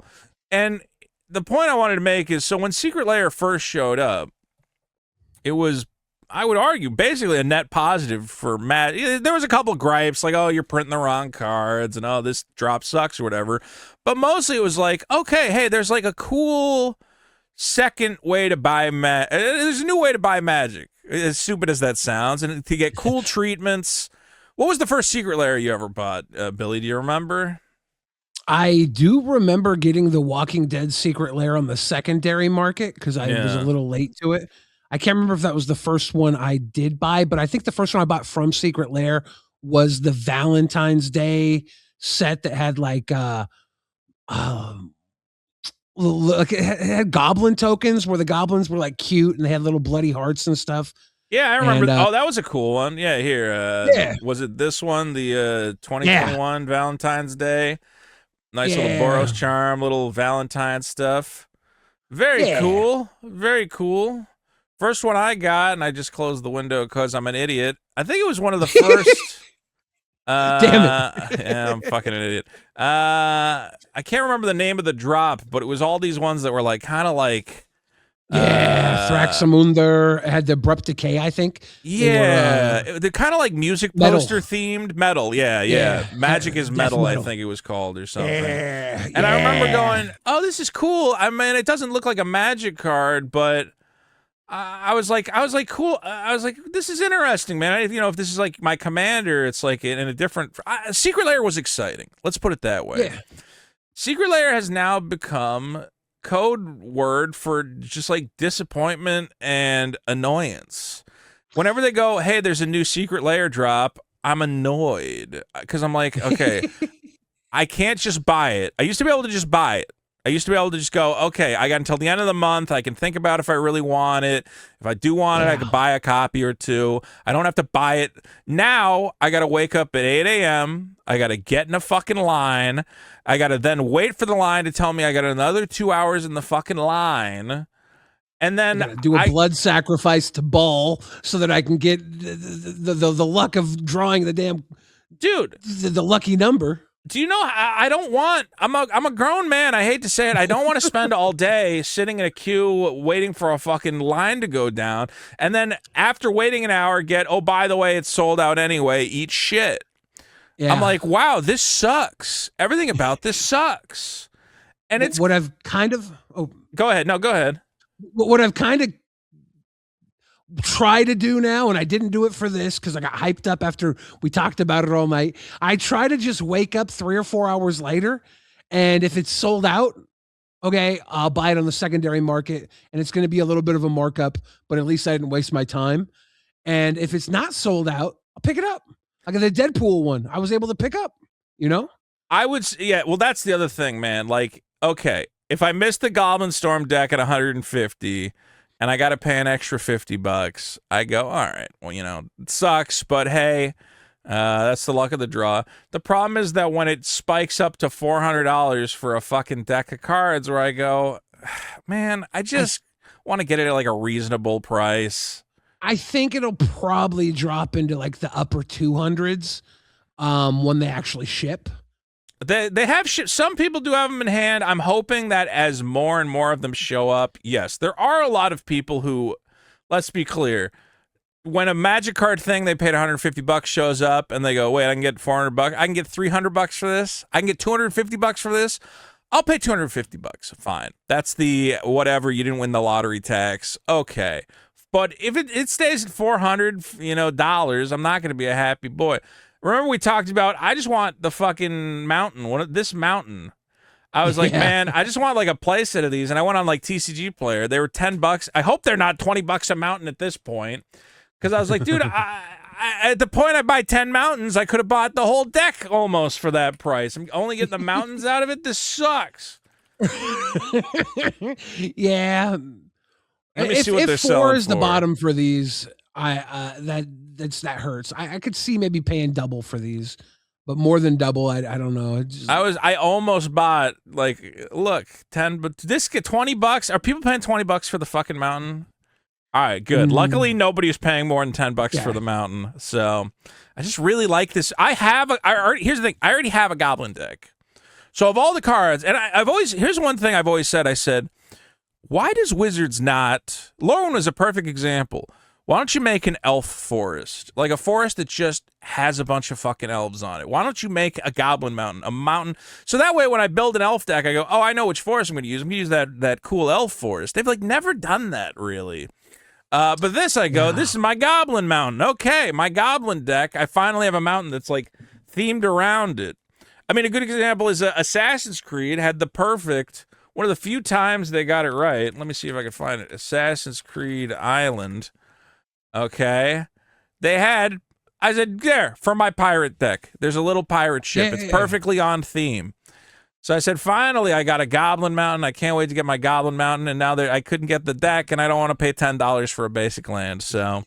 And the point I wanted to make is, so when Secret Lair first showed up, it was, I would argue, basically a net positive for Matt. There was a couple of gripes, like, oh, you're printing the wrong cards, and oh, this drop sucks or whatever. But mostly it was like, okay, hey, there's like a cool second way to buy there's a new way to buy Magic, as stupid as that sounds, and to get cool treatments. What was the first Secret Lair you ever bought, Billy? Do you remember? I do remember getting the Walking Dead Secret Lair on the secondary market because I was a little late to it. I can't remember if that was the first one I did buy, but I think the first one I bought from Secret Lair was the Valentine's Day set that had like it had goblin tokens where the goblins were like cute and they had little bloody hearts and stuff. Yeah, I remember. Oh, that was a cool one. Yeah, here. Was it this one, the 2021 Valentine's Day? Nice little Boros charm, little Valentine stuff. Very cool. Very cool. First one I got, and I just closed the window because I'm an idiot. I think it was one of the first. Damn it. Yeah, I'm fucking an idiot. I can't remember the name of the drop, but it was all these ones that were like kind of like. Thraxamunder had the Abrupt Decay, I think. Yeah, they're kind of like music poster themed metal. Yeah. Magic is metal, I think it was called or something. And I remember going, "Oh, this is cool." I mean, it doesn't look like a Magic card, but I was like, cool. I was like, this is interesting, man. If this is like my commander, it's like in a different. Secret Lair was exciting. Let's put it that way. Yeah. Secret Lair has now become code word for just like disappointment and annoyance. Whenever they go, hey, there's a new Secret Lair drop, I'm annoyed because I'm like, okay, I can't just buy it. I used to be able to just buy it. I used to be able to just go, okay, I got until the end of the month. I can think about if I really want it. If I do want it, I could buy a copy or two. I don't have to buy it. Now I got to wake up at 8 a.m. I got to get in a fucking line. I got to then wait for the line to tell me I got another 2 hours in the fucking line. And then do a blood sacrifice to Ball so that I can get the luck of drawing the damn the lucky number. Do you know, I don't want, I'm a grown man. I hate to say it. I don't want to spend all day sitting in a queue waiting for a fucking line to go down. And then after waiting an hour, oh, by the way, it's sold out anyway. Eat shit. Yeah. I'm like, wow, this sucks. Everything about this sucks. And it's what I've kind of, go ahead. No, go ahead. What I've kind of try to do now, and I didn't do it for this because I got hyped up after we talked about it all night. I try to just wake up 3 or 4 hours later, and if it's sold out, okay, I'll buy it on the secondary market, and it's going to be a little bit of a markup, but at least I didn't waste my time. And if it's not sold out, I'll pick it up. Like the Deadpool one, I was able to pick up, I would, well, that's the other thing, man. Like, okay, if I missed the Goblin Storm deck at 150 and I got to pay an extra $50, I go, all right, well, it sucks, but hey, that's the luck of the draw. The problem is that when it spikes up to $400 for a fucking deck of cards where I go, man, I just want to get it at like a reasonable price. I think it'll probably drop into like the upper 200s when they actually ship. They have some people do have them in hand. I'm hoping that as more and more of them show up, yes, there are a lot of people who, let's be clear, when a Magic card thing they paid $150 shows up and they go, wait, I can get $400, I can get $300 for this, I can get $250 for this, I'll pay $250. Fine. That's the whatever, you didn't win the lottery tax. Okay. But if it stays at $400, dollars, I'm not going to be a happy boy. Remember we talked about, I just want the fucking mountain, this mountain. I was like, man, I just want like a play set of these. And I went on like TCG Player. They were $10. I hope they're not $20 a mountain at this point. Because I was like, dude, at the point I buy 10 mountains, I could have bought the whole deck almost for that price. I'm only getting the mountains out of it. This sucks. Yeah. Let me see what they're selling for. If 4 is the bottom for these, that hurts. I could see maybe paying double for these, but more than double, I don't know. I almost bought look 10, but this get $20. Are people paying $20 for the fucking mountain? All right, good. Luckily, nobody's paying more than $10 for the mountain. So I just really like this. Here's the thing. I already have a goblin deck. So of all the cards, and here's one thing I've always said. I said, why does Wizards not? Lauren was a perfect example. Why don't you make an elf forest? Like a forest that just has a bunch of fucking elves on it. Why don't you make a goblin mountain, a mountain? So that way when I build an elf deck, I go, oh, I know which forest I'm going to use. I'm going to use that cool elf forest. They've never done that really. But this I go, this is my goblin mountain. Okay, my goblin deck. I finally have a mountain that's themed around it. I mean, a good example is Assassin's Creed had the perfect, one of the few times they got it right. Let me see if I can find it. Assassin's Creed Island. Okay. I said, there, for my pirate deck. There's a little pirate ship. It's perfectly on theme. So I said, finally, I got a goblin mountain. I can't wait to get my goblin mountain. And now I couldn't get the deck, and I don't want to pay $10 for a basic land. So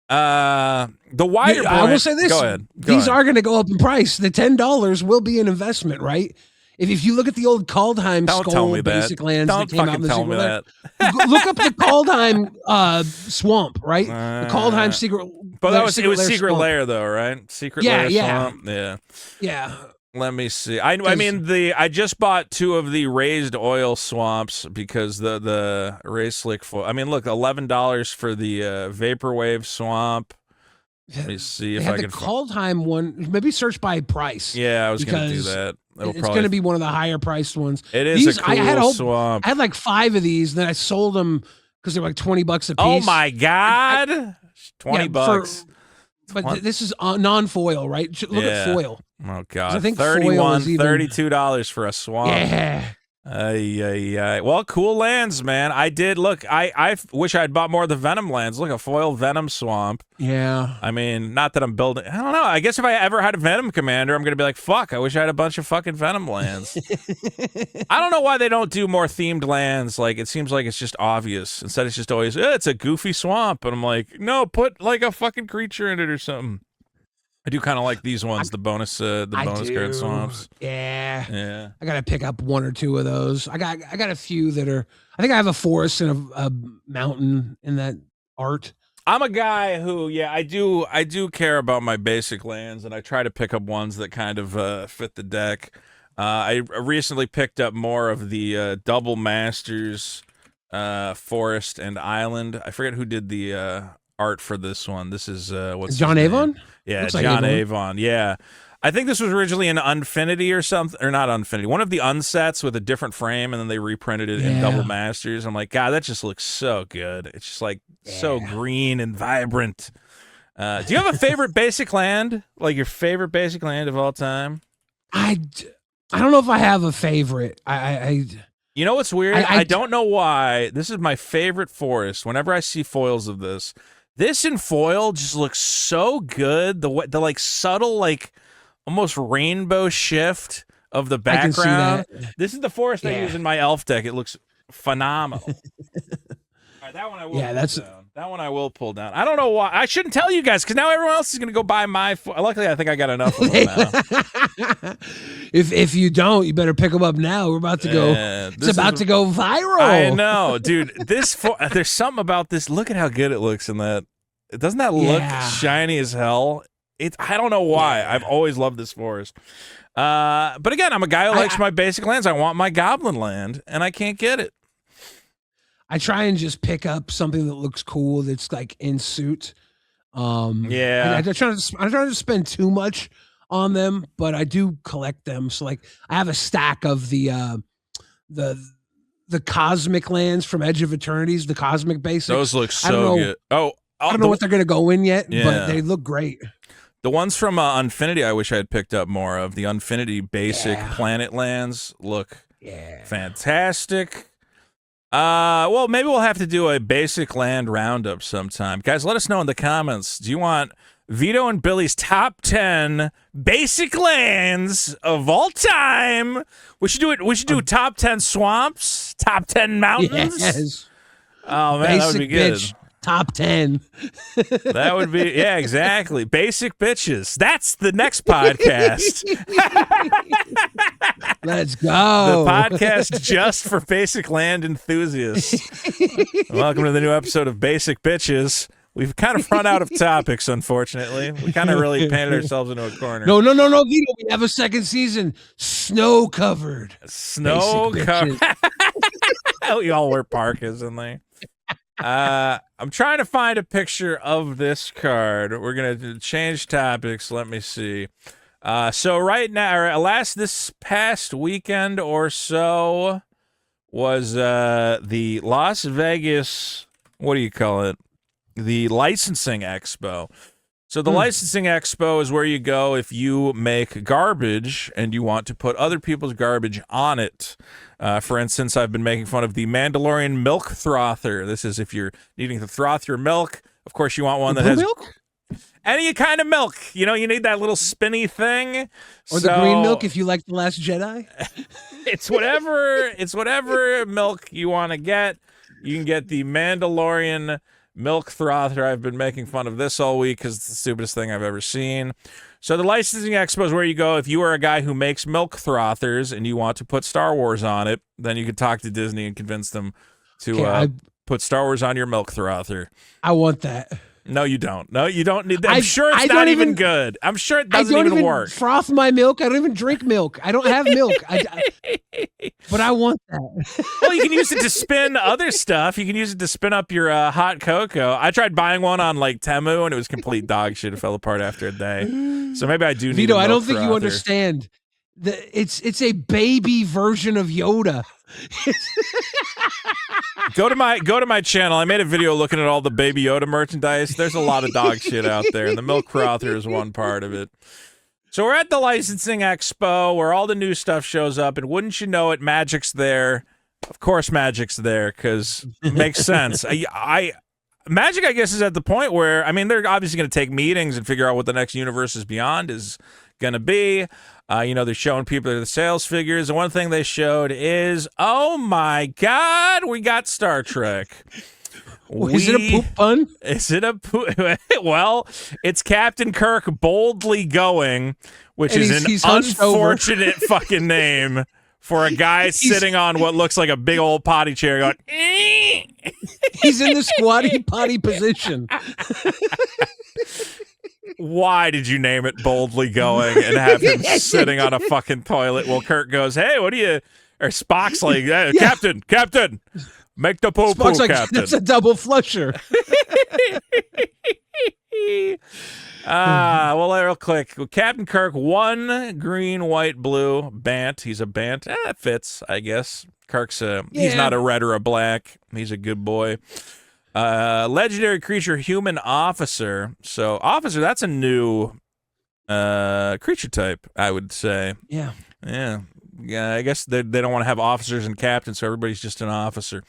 the wider point, I will say this. Go ahead. These are going to go up in price. The $10 will be an investment, right? If you look at the old Kaldheim Skull basic lands that came out in the Secret Lair, look up the Kaldheim swamp, right? The Kaldheim Secret. But it was Secret Lair though, right? Secret Lair swamp. Yeah. Let me see. I just bought 2 of the raised oil swamps because the raised slick foil. I mean, look, $11 for the vaporwave swamp. Let me see if I can. The Kaldheim one, maybe search by price. Yeah, I was going to do that. It's going to be one of the higher priced ones. It is a cool swamp. I had 5 of these, and then I sold them because they're $20 a piece. Oh my god, $20. But this is non-foil, right? Look at foil. Oh god, I think $32 for a swamp. Yeah. Well, cool lands, man. I did look. I wish I'd bought more of the Venom lands. Look, a foil Venom swamp. Yeah. I mean, not that I'm building. I don't know. I guess if I ever had a Venom commander, I'm gonna be like, fuck. I wish I had a bunch of fucking Venom lands. I don't know why they don't do more themed lands. It seems like it's just obvious. Instead, it's just always it's a goofy swamp, and I'm like, no, put a fucking creature in it or something. I do kind of like these ones, the bonus card swamps. Yeah. I gotta pick up 1 or 2 of those. I got a few that are. I think I have a forest and a mountain in that art. I'm a guy who, I do care about my basic lands, and I try to pick up ones that kind of fit the deck. I recently picked up more of the Double Masters Forest and Island. I forget who did the art for this one. This is what's John Avon? Yeah, John Avon. Yeah. I think this was originally an Unfinity or something, or not Unfinity, one of the unsets with a different frame, and then they reprinted it in Double Masters. I'm like, God, that just looks so good. It's just so green and vibrant. Do you have a favorite basic land? Your favorite basic land of all time? I don't know if I have a favorite. You know what's weird? I don't know why. This is my favorite forest. Whenever I see foils of this in foil just looks so good. The subtle, almost rainbow shift of the background. This is the forest I use in my elf deck. It looks phenomenal. All right, that one I will pull down. That one I will pull down. I don't know why. I shouldn't tell you guys because now everyone else is going to go buy my. Luckily, I think I got enough of them now. If you don't, you better pick them up now. We're about to go. It's about to go viral. I know, dude. There's something about this. Look at how good it looks in that. Doesn't that look shiny as hell? I don't know why. I've always loved this forest. But again, I'm a guy who likes my basic lands. I want my goblin land, and I can't get it. I try and just pick up something that looks cool that's like in suit. I try to spend too much on them, but I do collect them. So like I have a stack of the cosmic lands from Edge of Eternities, the cosmic basics. Those look so good. I don't know what they're gonna go in yet, but they look great. The ones from Unfinity, I wish I had picked up more of. The Unfinity basic planet lands look fantastic. Well, maybe we'll have to do a basic land roundup sometime. Guys, let us know in the comments. Do you want Vito and Billy's top 10 basic lands of all time? We should do it. We should do top 10 swamps, top 10 mountains. Yes. Oh man, that would be good. Bitch, top 10. That would be, yeah, exactly. Basic bitches. That's the next podcast. Let's go. The podcast just for basic land enthusiasts. Welcome to the new episode of Basic Bitches. We've kind of run out of topics, unfortunately. We kind of really painted ourselves into a corner. No, Vito. We have a second season. Snow covered. Snow covered. We all wear parkas in there. I'm trying to find a picture of this card. We're gonna change topics. Let me see. So right now, this past weekend or so was the Las Vegas. What do you call it? The licensing expo. So the licensing expo is where you go if you make garbage and you want to put other people's garbage on it. For instance, I've been making fun of the Mandalorian milk frother. This is if you're needing to froth your milk. Of course, you want one that has milk? Any kind of milk. You know, you need that little spinny thing. Or the green milk if you like The Last Jedi. It's whatever milk you want to get. You can get the Mandalorian milk frother. I've been making fun of this all week because it's the stupidest thing I've ever seen. So the licensing expo is where you go if you are a guy who makes milk frothers and you want to put Star Wars on it. Then you can talk to Disney and convince them to put Star Wars on your milk frother. I want that. No, you don't. No, you don't need that. I'm sure it's not even good. I'm sure it doesn't even work. Froth my milk. I don't even drink milk. I don't have milk. But I want that. Well, you can use it to spin other stuff. You can use it to spin up your hot cocoa. I tried buying one on like Temu, and it was complete dog shit. It fell apart after a day. So maybe I do need Vito, a milk I don't think frother. you understand. It's a baby version of Yoda. Go to my channel. I made a video looking at all the Baby Yoda merchandise. There's a lot of dog shit out there, and the milk frother is one part of it. So we're at the licensing expo where all the new stuff shows up, and wouldn't you know it, Magic's there. Of course Magic's there, because it makes sense. Magic, I guess, is at the point where, I mean, they're obviously going to take meetings and figure out what the next Universes Beyond is going to be. They're showing people the sales figures. And one thing they showed is, oh my God, we got Star Trek. Is it a poop pun? Is it a poop? Well, it's Captain Kirk boldly going, which is an unfortunate fucking name for a guy sitting on what looks like a big old potty chair going, He's in the squatty potty position. Why did you name it Boldly Going and have him sitting on a fucking toilet while Kirk goes, hey, what do you, or Spock's like, hey, Captain, make the poo-poo, Spock's like, Captain. That's a double flusher. Well, real quick. Captain Kirk, 1 green, white, blue, Bant. He's a Bant. That fits, I guess. Kirk's he's not a red or a black. He's a good boy. Legendary creature, human officer. So, officer, that's a new creature type, I would say. Yeah. I guess they don't want to have officers and captains, so everybody's just an officer.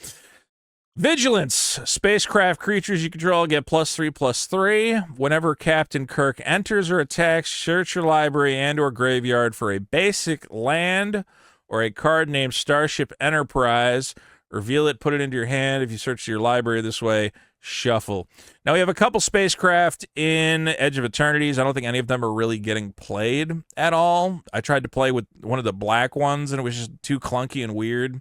Vigilance. Spacecraft creatures you control get +3/+3. Whenever Captain Kirk enters or attacks, search your library and or graveyard for a basic land or a card named Starship Enterprise. Reveal it, put it into your hand. If you search your library this way, shuffle. Now, we have a couple spacecraft in Edge of Eternities. I don't think any of them are really getting played at all. I tried to play with one of the black ones, and it was just too clunky and weird.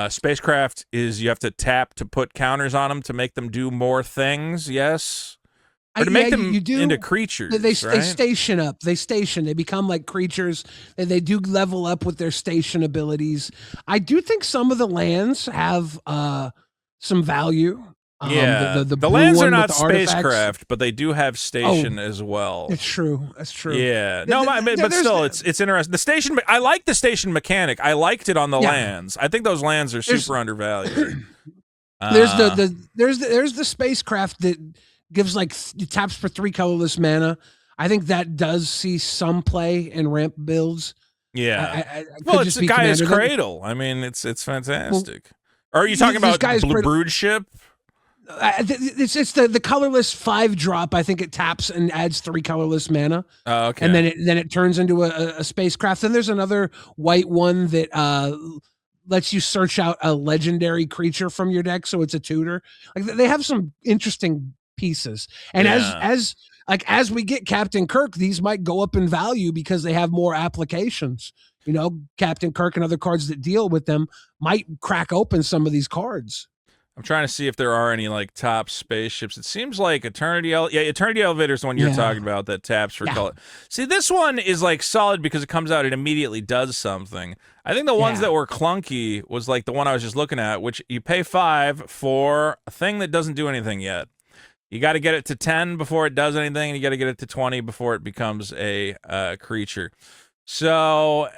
Spacecraft is you have to tap to put counters on them to make them do more things, yes. Or to make them you do. into creatures, They right? station up. They become like creatures, and they do level up with their station abilities. I do think some of the lands have some value. The lands are not spacecraft, but they do have station as well. That's true. That's true. Yeah. No, but still, it's interesting. The station. I like the station mechanic. I liked it on the lands. I think those lands are super undervalued. There's the spacecraft that gives like it taps for 3 colorless mana. I think that does see some play in ramp builds. Yeah. Well, it's Gaia's Cradle. I mean, it's fantastic. Or are you talking about Blue Brood Ship? It's the colorless 5-drop. I think it taps and adds 3 colorless mana. Oh, okay. And then it turns into a spacecraft. Then there's another white one that lets you search out a legendary creature from your deck, so it's a tutor. Like they have some interesting pieces. And as we get Captain Kirk, these might go up in value because they have more applications. You know, Captain Kirk and other cards that deal with them might crack open some of these cards. I'm trying to see if there are any like top spaceships. It seems like Eternity Elevator is the one you're talking about that taps for color. See, this one is like solid because it comes out, it immediately does something. I think the ones that were clunky was like the one I was just looking at, which you pay 5 for a thing that doesn't do anything yet. You got to get it to 10 before it does anything, and you got to get it to 20 before it becomes a creature. So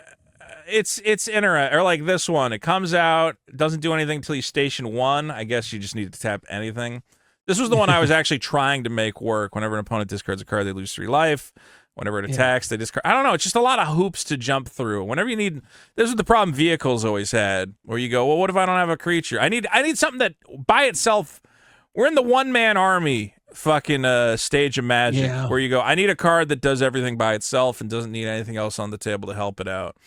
it's interesting. Or like this one, it comes out, doesn't do anything until you station 1. I guess you just need to tap anything. This was the one I was actually trying to make work. Whenever an opponent discards a card, they lose 3 life. Whenever it attacks, they discard. I don't know. It's just a lot of hoops to jump through. Whenever you need, this is the problem vehicles always had, where you go, well, what if I don't have a creature? I need something that by itself. We're in the one-man army fucking stage of Magic, where you go, I need a card that does everything by itself and doesn't need anything else on the table to help it out,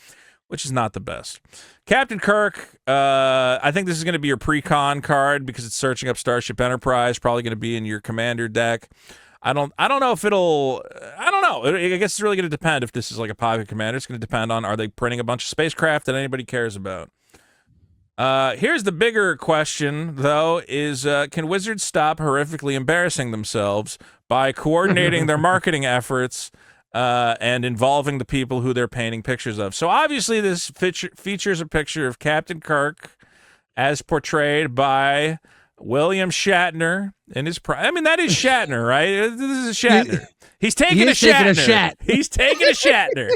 which is not the best. Captain Kirk, I think this is going to be your pre-con card because it's searching up Starship Enterprise, probably going to be in your commander deck. I don't know if it'll, I don't know. I guess it's really going to depend if this is like a pocket commander. It's going to depend on, are they printing a bunch of spacecraft that anybody cares about? Here's the bigger question, though, is can Wizards stop horrifically embarrassing themselves by coordinating their marketing efforts and involving the people who they're painting pictures of? So obviously this features a picture of Captain Kirk as portrayed by William Shatner in his prime. I mean, that is Shatner, right? This is Shatner. He's taking a Shatner. He's taking a Shatner.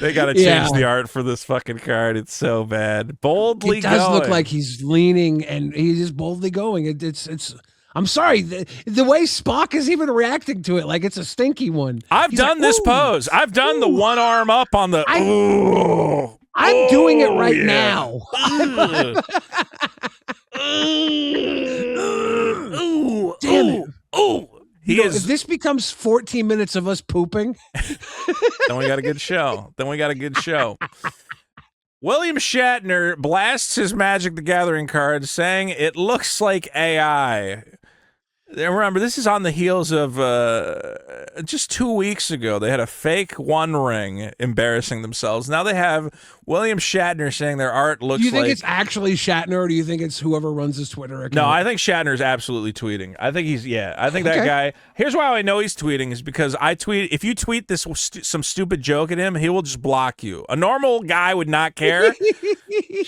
They got to change the art for this fucking card. It's so bad. Boldly going. It does look like he's leaning and he's just boldly going. It's I'm sorry. The way Spock is even reacting to it, like it's a stinky one. I've done this pose. I've done the one arm up on the... I'm doing it right now. Damn it. If this becomes 14 minutes of us pooping, then we got a good show. William Shatner blasts his Magic the Gathering card saying it looks like AI. Remember, this is on the heels of just 2 weeks ago. They had a fake One Ring embarrassing themselves. Now they have William Shatner saying their art looks like... Do you think it's actually Shatner, or do you think it's whoever runs his Twitter account? No, I think Shatner's absolutely tweeting. I think he's... Yeah, I think that guy... Here's why I know he's tweeting is because I tweet... If you tweet this some stupid joke at him, he will just block you. A normal guy would not care.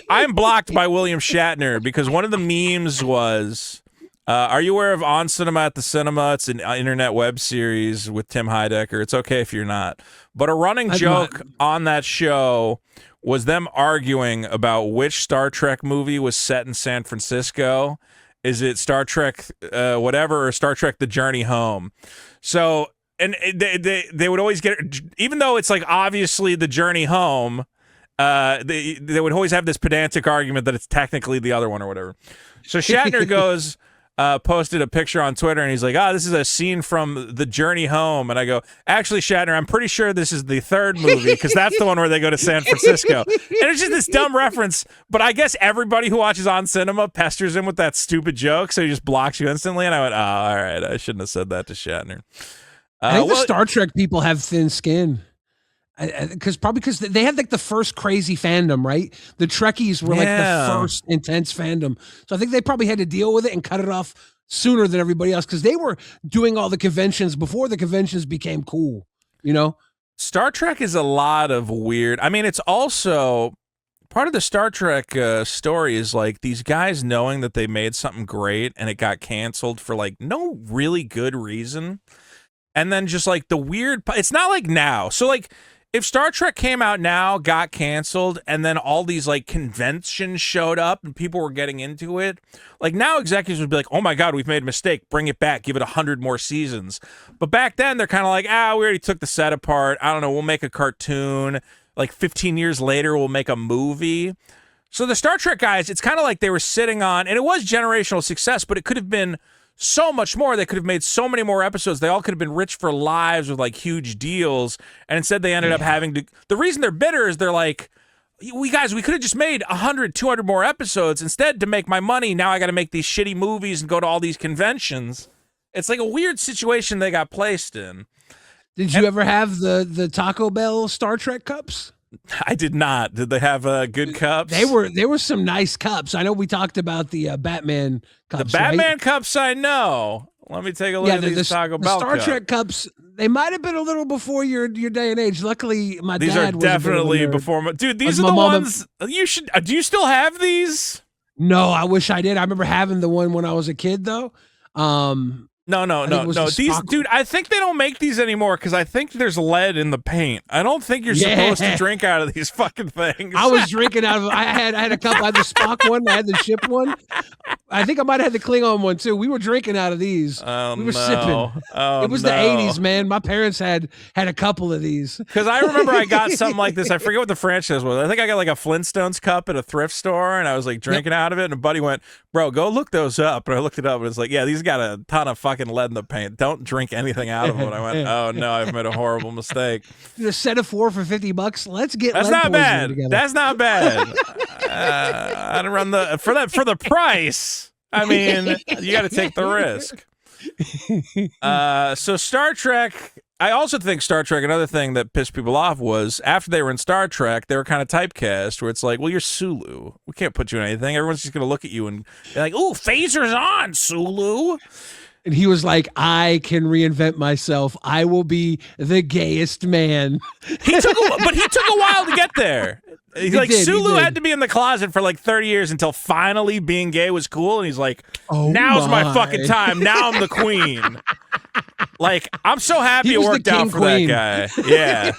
I'm blocked by William Shatner because one of the memes was... are you aware of On Cinema at the Cinema? It's an internet web series with Tim Heidecker. It's okay if you're not. But a running joke on that show was them arguing about which Star Trek movie was set in San Francisco. Is it Star Trek whatever or Star Trek The Journey Home? So, and they would always get, even though it's like obviously The Journey Home, they would always have this pedantic argument that it's technically the other one or whatever. So Shatner goes... posted a picture on Twitter, and he's like, this is a scene from The Journey Home. And I go, actually, Shatner, I'm pretty sure this is the third movie, because that's the one where they go to San Francisco. And it's just this dumb reference, but I guess everybody who watches On Cinema pesters him with that stupid joke, so he just blocks you instantly. And I went, all right, I shouldn't have said that to Shatner. I think the Star Trek people have thin skin. Because they had like the first crazy fandom, right? The Trekkies were like the first intense fandom, so I think they probably had to deal with it and cut it off sooner than everybody else because they were doing all the conventions before the conventions became cool, you know? Star Trek is a lot of weird. I mean, it's also part of the Star Trek story is like these guys knowing that they made something great and it got canceled for like no really good reason. And then just like the weird, it's not like now. So like if Star Trek came out now, got canceled, and then all these like conventions showed up and people were getting into it, like now executives would be like, oh my God, we've made a mistake. Bring it back. Give it 100 more seasons. But back then they're kind of like, we already took the set apart. I don't know. We'll make a cartoon. Like 15 years later, we'll make a movie. So the Star Trek guys, it's kind of like they were sitting on, and it was generational success, but it could have been so much more. They could have made so many more episodes. They all could have been rich for lives with like huge deals. And instead they ended up having to, the reason they're bitter is they're like, we could have just made 100, 200 more episodes. Instead, to make my money, now I got to make these shitty movies and go to all these conventions. It's like a weird situation they got placed in. Did you ever have the Taco Bell Star Trek cups? I did not. Did they have good cups? They were some nice cups. I know we talked about the Batman cups. The Batman right? cups, I know. Let me take a look at these Taco Bell Star Trek cups. They might have been a little before your day and age. Luckily, my these dad are was definitely before my dude. These are the ones you should. Do you still have these? No, I wish I did. I remember having the one when I was a kid, though. No. These, dude, I think they don't make these anymore because I think there's lead in the paint. I don't think you're supposed to drink out of these fucking things. I was drinking out of. I had a cup. I had the Spock one. I had the ship one. I think I might have had the Klingon one too. We were drinking out of these. We were sipping. It was the 80s, man. My parents had a couple of these. Because I remember I got something like this. I forget what the franchise was. I think I got like a Flintstones cup at a thrift store, and I was like drinking out of it. And a buddy went, "Bro, go look those up." And I looked it up, and it's like, yeah, these got a ton of fucking lead in the paint. Don't drink anything out of them. And I went, oh no, I've made a horrible mistake. A set of 4 for $50. Let's get. That's not bad. Together. That's not bad. I'd run for the price. I mean, you got to take the risk. So Star Trek, I also think Star Trek, another thing that pissed people off was after they were in Star Trek, they were kind of typecast where it's like, well, you're Sulu. We can't put you in anything. Everyone's just going to look at you and be like, ooh, phaser's on, Sulu. And he was like, I can reinvent myself. I will be the gayest man. But he took a while to get there. Sulu had to be in the closet for like 30 years until finally being gay was cool. And he's like, now's my fucking time. Now I'm the queen. Like, I'm so happy it worked out for that guy. Yeah.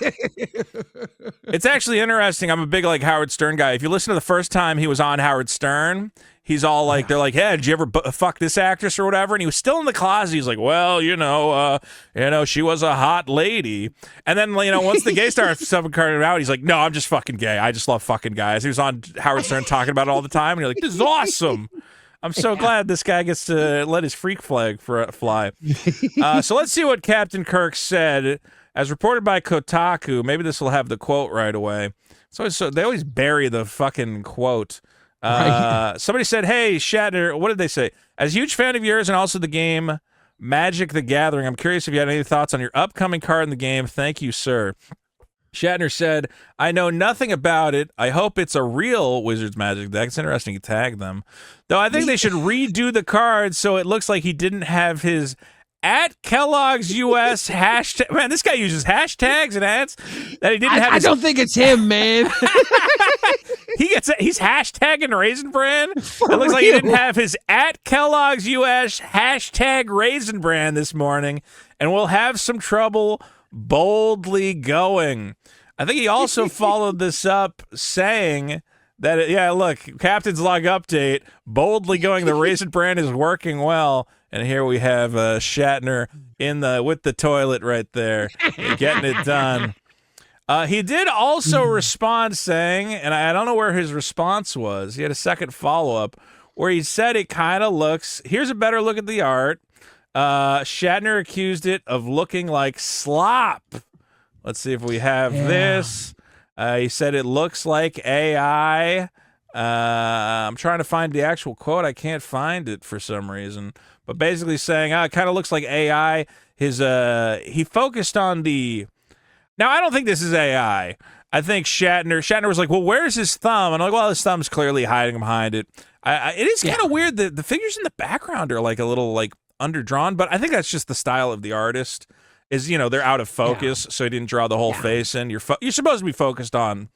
It's actually interesting. I'm a big like Howard Stern guy. If you listen to the first time he was on Howard Stern, he's all like, they're like, hey, did you ever fuck this actress or whatever? And he was still in the closet. He's like, well, she was a hot lady. And then, once the gay star stuff came out, he's like, no, I'm just fucking gay. I just love fucking guys. He was on Howard Stern talking about it all the time. And you're like, this is awesome. I'm so glad this guy gets to let his freak flag fly. So let's see what Captain Kirk said. As reported by Kotaku, maybe this will have the quote right away. So they always bury the fucking quote. Somebody said, hey, Shatner, what did they say? As a huge fan of yours and also the game Magic the Gathering, I'm curious if you had any thoughts on your upcoming card in the game. Thank you, sir. Shatner said, I know nothing about it. I hope it's a real Wizards Magic deck. It's interesting you tag them. Though I think they should redo the card so it looks like he didn't have his at Kellogg's US hashtag. Man, this guy uses hashtags and ads that he didn't have. I don't think it's him, man. He's hashtagging Raisin Bran. It looks like he didn't have his at Kellogg's US hashtag Raisin Bran this morning, and we'll have some trouble boldly going. I think he also followed this up saying that, look, Captain's Log update, boldly going, the Raisin Bran is working well. And here we have Shatner with the toilet right there, getting it done. He did also respond saying, and I don't know where his response was. He had a second follow-up where he said it kind of looks, here's a better look at the art. Shatner accused it of looking like slop. Let's see if we have this. He said it looks like AI. I'm trying to find the actual quote. I can't find it for some reason. But basically saying, it kind of looks like AI. He focused on the... Now, I don't think this is AI. I think Shatner was like, well, where's his thumb? And I'm like, well, his thumb's clearly hiding behind it. It is kind of weird that the figures in the background are like a little like underdrawn, but I think that's just the style of the artist. Is they're out of focus, so he didn't draw the whole face in. You're supposed to be focused on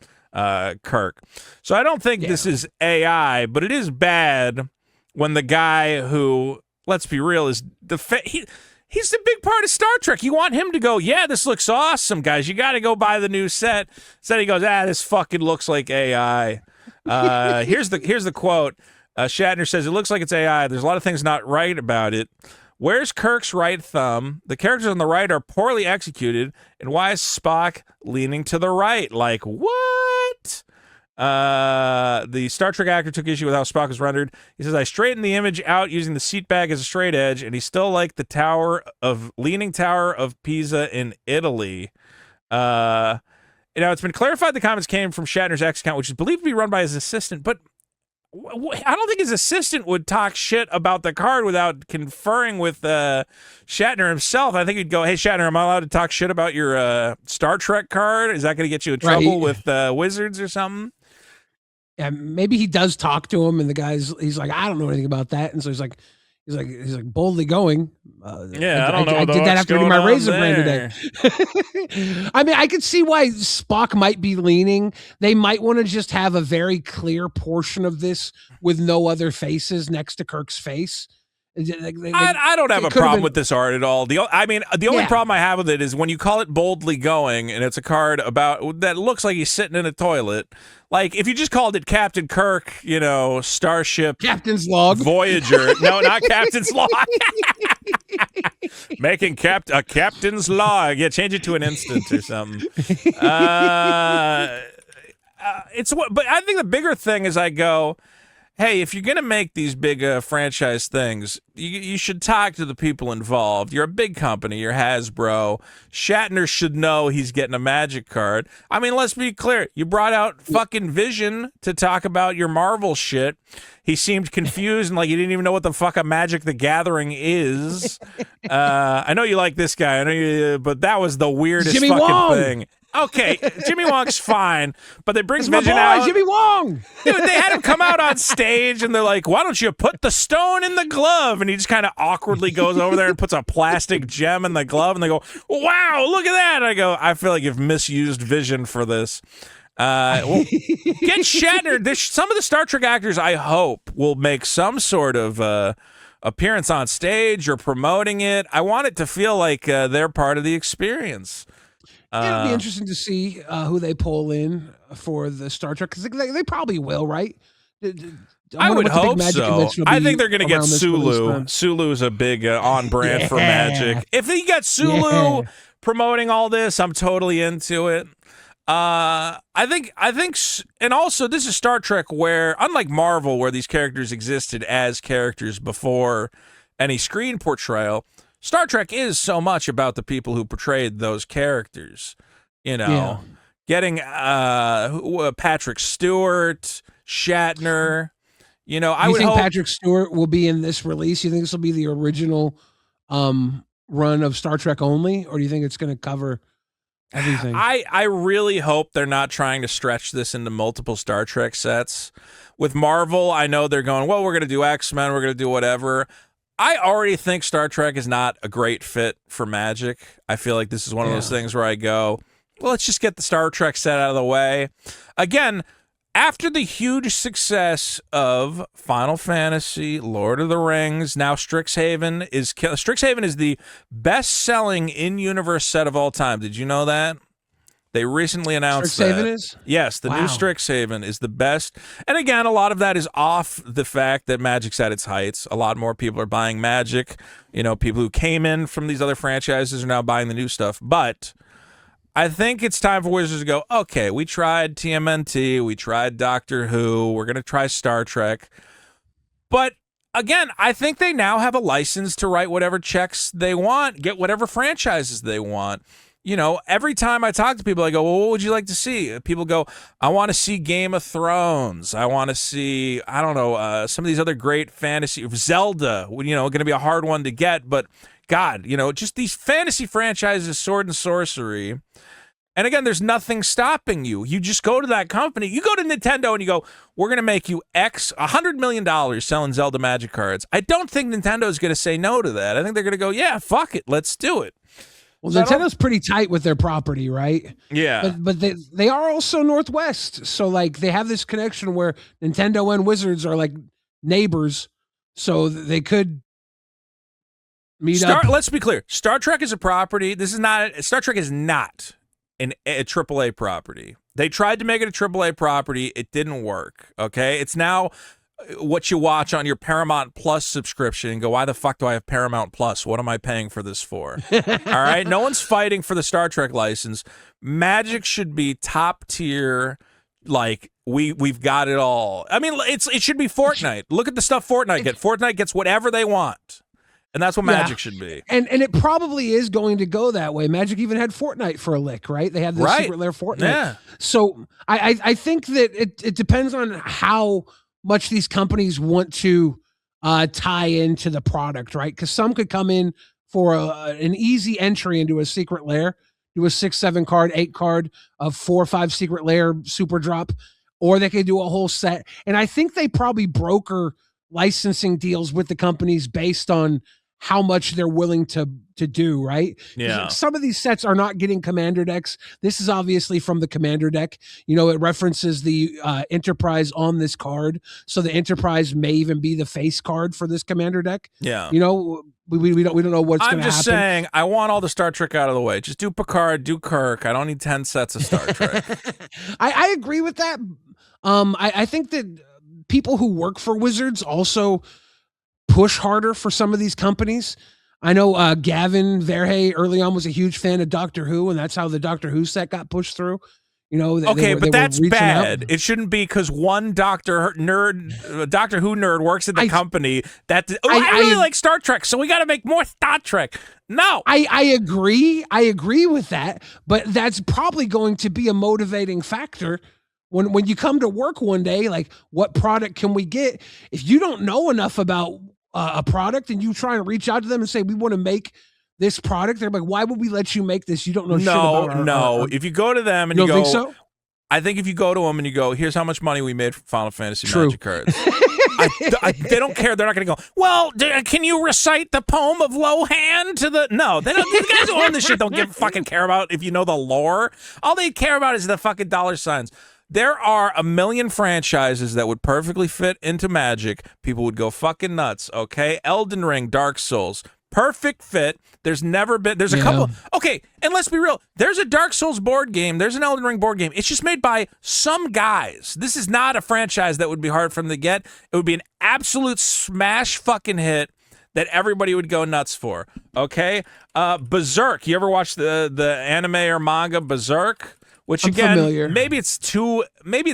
Kirk, so I don't think this is AI, but it is bad when the guy who, let's be real, is he's the big part of Star Trek. You want him to go, yeah, this looks awesome, guys. You got to go buy the new set. Instead he goes, this fucking looks like AI. Here's the quote. Shatner says, it looks like it's AI. There's a lot of things not right about it. Where's Kirk's right thumb? The characters on the right are poorly executed. And why is Spock leaning to the right? Like, what? The Star Trek actor took issue with how Spock was rendered. He says, I straightened the image out using the seat bag as a straight edge, and he's still like the Leaning Tower of Pisa in Italy. It's been clarified the comments came from Shatner's X account, which is believed to be run by his assistant, but I don't think his assistant would talk shit about the card without conferring with Shatner himself. I think he'd go, hey, Shatner, am I allowed to talk shit about your Star Trek card? Is that going to get you in trouble with wizards or something? Yeah, maybe he does talk to him, and he's like, I don't know anything about that. And so he's like boldly going. I don't know. I did that after eating my raisin bran today. I mean, I could see why Spock might be leaning. They might want to just have a very clear portion of this with no other faces next to Kirk's face. I don't have a problem with this art at all. The only problem I have with it is when you call it boldly going, and it's a card about that looks like he's sitting in a toilet. Like if you just called it Captain Kirk, Starship Captain's Log Voyager. No, not Captain's Log. Making a Captain's Log. Yeah, change it to an instant or something. But I think the bigger thing is I go, hey, if you're going to make these big franchise things, you should talk to the people involved. You're a big company. You're Hasbro. Shatner should know he's getting a Magic card. I mean, let's be clear. You brought out fucking Vision to talk about your Marvel shit. He seemed confused and like he didn't even know what the fuck a Magic the Gathering is. I know you like this guy, but that was the weirdest Jimmy fucking Wong. thing. Okay, Jimmy Wong's fine, but they bring That's Vision my boy, out. Jimmy Wong. Dude, they had him come out on stage, and they're like, why don't you put the stone in the glove? And he just kind of awkwardly goes over there and puts a plastic gem in the glove, and they go, wow, look at that. And I go, I feel like you've misused Vision for this. Well, get Shatner. Some of the Star Trek actors, I hope, will make some sort of appearance on stage or promoting it. I want it to feel like they're part of the experience. It'll be interesting to see who they pull in for the Star Trek, because they probably will, right? I would hope so. I think they're going to get Sulu. Sulu's a big on-brand for Magic. If they get Sulu promoting all this, I'm totally into it. I think, and also this is Star Trek where, unlike Marvel, where these characters existed as characters before any screen portrayal, Star Trek is so much about the people who portrayed those characters. Getting Patrick Stewart, Shatner. I would think Patrick Stewart will be in this release. You think this will be the original run of Star Trek only, or do you think it's going to cover everything? I really hope they're not trying to stretch this into multiple Star Trek sets. With Marvel, I know they're going, well, we're going to do X-Men, we're going to do whatever. I already think Star Trek is not a great fit for Magic. I feel like this is one of those things where I go, well, let's just get the Star Trek set out of the way. Again, after the huge success of Final Fantasy, Lord of the Rings, now Strixhaven is the best-selling in-universe set of all time. Did you know that? They recently announced Strixhaven that. is? Yes, the new Strixhaven is the best. And again, a lot of that is off the fact that Magic's at its heights. A lot more people are buying Magic. People who came in from these other franchises are now buying the new stuff. But I think it's time for Wizards to go, okay, we tried TMNT, we tried Doctor Who, we're going to try Star Trek. But again, I think they now have a license to write whatever checks they want, get whatever franchises they want. Every time I talk to people, I go, well, what would you like to see? People go, I want to see Game of Thrones. I want to see, I don't know, some of these other great fantasy, Zelda, going to be a hard one to get. But God, just these fantasy franchises, sword and sorcery. And again, there's nothing stopping you. You just go to that company. You go to Nintendo and you go, we're going to make you $100 million selling Zelda Magic cards. I don't think Nintendo's going to say no to that. I think they're going to go, yeah, fuck it. Let's do it. Well, Nintendo's pretty tight with their property, right? Yeah. But they are also Northwest. So, like, they have this connection where Nintendo and Wizards are, like, neighbors. So they could meet up. Let's be clear. Star Trek is a property. Star Trek is not a AAA property. They tried to make it a AAA property. It didn't work, okay? It's now what you watch on your Paramount Plus subscription and go, why the fuck do I have Paramount Plus? What am I paying for this for? All right? No one's fighting for the Star Trek license. Magic should be top tier, like, we've got it all. I mean, it should be Fortnite. Look at the stuff Fortnite gets. Fortnite gets whatever they want. And that's what Magic should be. And it probably is going to go that way. Magic even had Fortnite for a lick, right? They had the Secret Lair Fortnite. Yeah. So I think that it depends on how much these companies want to tie into the product, right? Because some could come in for an easy entry into a Secret Lair, do a 6, 7 card, 8 card of 4 or 5 Secret Lair super drop, or they could do a whole set. And I think they probably broker licensing deals with the companies based on how much they're willing to do, right? Yeah. Some of these sets are not getting commander decks. This is obviously from the commander deck. You know, it references the Enterprise on this card. So the Enterprise may even be the face card for this commander deck. Yeah. You know, we don't know what's going to happen. I'm just saying, I want all the Star Trek out of the way. Just do Picard, do Kirk. I don't need 10 sets of Star Trek. I agree with that. I think that people who work for Wizards also push harder for some of these companies. I know Gavin Verhey early on was a huge fan of Doctor Who, and that's how the Doctor Who set got pushed through. You know, but that's bad. It shouldn't be because one Doctor Who nerd works at the company. I really like Star Trek, so we got to make more Star Trek. No, I agree. I agree with that, but that's probably going to be a motivating factor. When you come to work one day, like, what product can we get? If you don't know enough about a product and you try and reach out to them and say, we want to make this product, they're like, why would we let you make this? You don't know shit about our if you go to them and you go, think so? I think if you go to them and you go, here's how much money we made from Final Fantasy Magic cards. They don't care. They're not going to go, well, can you recite the poem of Lohan to the... No, they don't. These guys who own this shit don't fucking care about if you know the lore. All they care about is the fucking dollar signs. There are a million franchises that would perfectly fit into Magic. People would go fucking nuts, okay? Elden Ring, Dark Souls, perfect fit. There's a couple. Okay, and let's be real. There's a Dark Souls board game. There's an Elden Ring board game. It's just made by some guys. This is not a franchise that would be hard for them to get. It would be an absolute smash fucking hit that everybody would go nuts for, okay? Berserk. You ever watch the anime or manga Berserk? Which again, familiar. maybe it's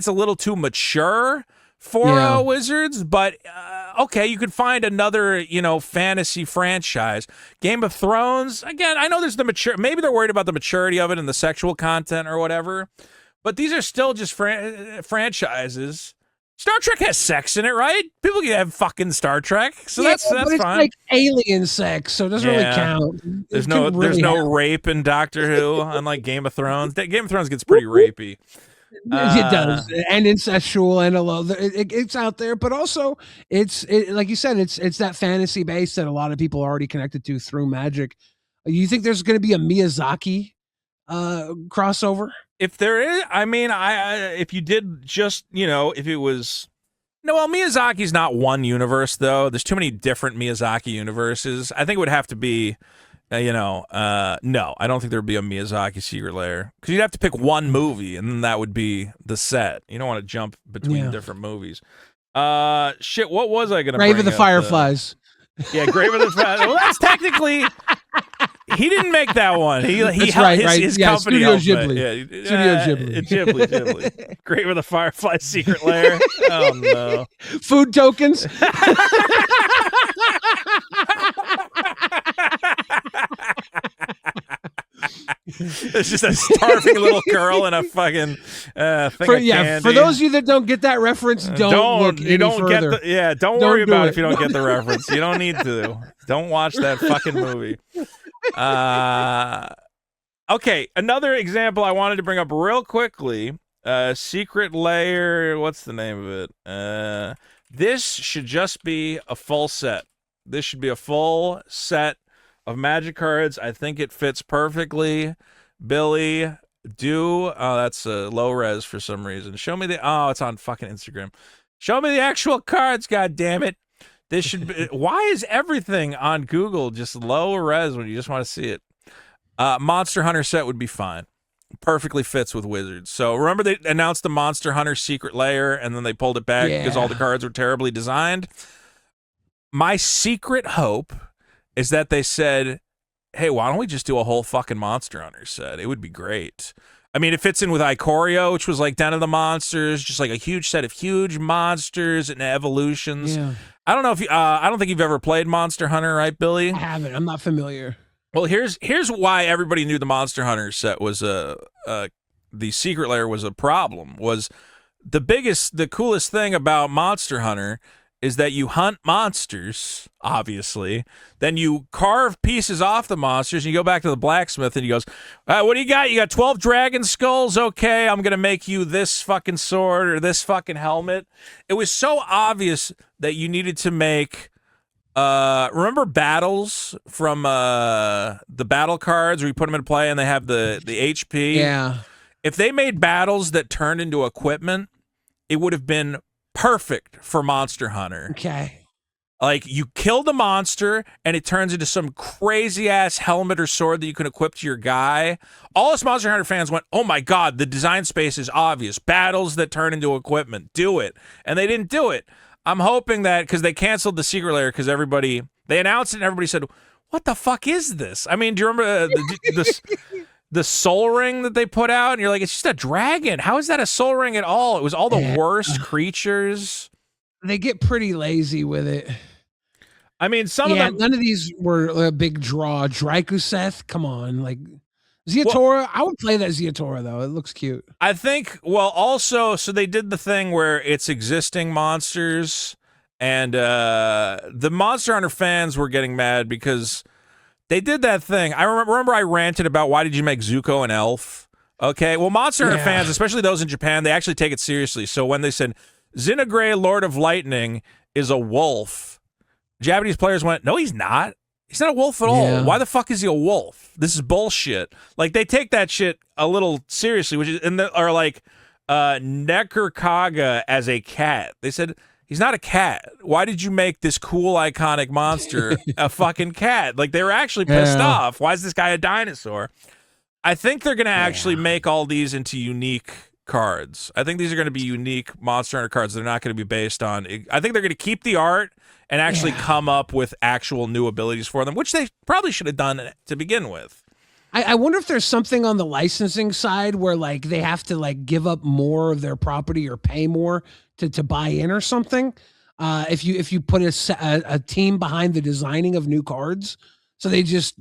a little too mature for Wizards, but okay, you could find another, fantasy franchise. Game of Thrones, again, I know there's maybe they're worried about the maturity of it and the sexual content or whatever, but these are still just franchises. Star Trek has sex in it, right? People can have fucking Star Trek, so that's but it's fine. like alien sex, so it doesn't really count. There's no rape in Doctor Who, unlike Game of Thrones. Game of Thrones gets pretty rapey. It does, and incestual, and it's out there, but also it's like you said, it's that fantasy base that a lot of people are already connected to through Magic. You think there's going to be a Miyazaki crossover? If there is, I mean, if you did just, if it was, no, well, Miyazaki's not one universe though. There's too many different Miyazaki universes. I think it would have to be, no, I don't think there would be a Miyazaki Secret Lair because you'd have to pick one movie and then that would be the set. You don't want to jump between different movies. Shit, what was I gonna? Grave of the Fireflies. Yeah, Grave of the Fireflies. Well, that's technically. He didn't make that one. He his company. Studio Ghibli. Studio Ghibli. Grave of the Firefly Secret Lair. Oh no. Food tokens. It's just a starving little girl and a fucking thing of candy. For those of you that don't get that reference, don't look any further. Don't worry about it if you don't get the reference. You don't need to. Don't watch that fucking movie. Okay, another example I wanted to bring up real quickly. Secret Lair. What's the name of it? This should just be a full set. This should be a full set of Magic cards. I think it fits perfectly. Billy, oh, that's low res for some reason. Show me oh, it's on fucking Instagram. Show me the actual cards, god damn it. This should be, why is everything on Google just low res when you just want to see it? Monster Hunter set would be fine. Perfectly fits with Wizards. So remember they announced the Monster Hunter Secret Lair and then they pulled it back because all the cards were terribly designed. My secret hope is that they said, hey, why don't we just do a whole fucking Monster Hunter set? It would be great. I mean, it fits in with Ikoria, which was like Den of the Monsters, just like a huge set of huge monsters and evolutions. Yeah. I don't know if I don't think you've ever played Monster Hunter, right, Billy? I haven't. I'm not familiar. Well, here's why everybody knew the Monster Hunter set was the Secret Lair was a problem. Was the coolest thing about Monster Hunter is that you hunt monsters, obviously. Then you carve pieces off the monsters, and you go back to the blacksmith, and he goes, what do you got? You got 12 dragon skulls? Okay, I'm going to make you this fucking sword or this fucking helmet. It was so obvious that you needed to make... remember battles from the battle cards where you put them in play and they have the HP? Yeah. If they made battles that turned into equipment, it would have been perfect for Monster Hunter. Okay. Like, you kill the monster, and it turns into some crazy-ass helmet or sword that you can equip to your guy. All us Monster Hunter fans went, oh my god, the design space is obvious. Battles that turn into equipment. Do it. And they didn't do it. I'm hoping that, because they canceled the Secret Lair, because they announced it, and everybody said, what the fuck is this? I mean, do you remember the Soul Ring that they put out? And you're like, it's just a dragon. How is that a Soul Ring at all? It was all the worst creatures. They get pretty lazy with it. I mean, some of them... none of these were a big draw. Drakuseth, come on. Like, Zeotora, I would play that Zeotora, though. It looks cute. I think, well, also, so they did the thing where it's existing monsters, and the Monster Hunter fans were getting mad because they did that thing. I remember I ranted about why did you make Zuko an elf? Okay, well, Monster Hunter fans, especially those in Japan, they actually take it seriously. So when they said, Xenograe, Lord of Lightning, is a wolf, Japanese players went, no, he's not. He's not a wolf at all. Why the fuck is he a wolf? This is bullshit. Like, they take that shit a little seriously, which is, or like, Nekurkaga as a cat. They said, he's not a cat. Why did you make this cool, iconic monster a fucking cat? Like, they were actually pissed off. Why is this guy a dinosaur? I think they're going to actually make all these into unique cards. I think these are going to be unique Monster Hunter cards. They're not going to be based on... I think they're going to keep the art and actually come up with actual new abilities for them, which they probably should have done to begin with. I wonder if there's something on the licensing side where, like, they have to, like, give up more of their property or pay more to buy in or something. If you put a team behind the designing of new cards, so they just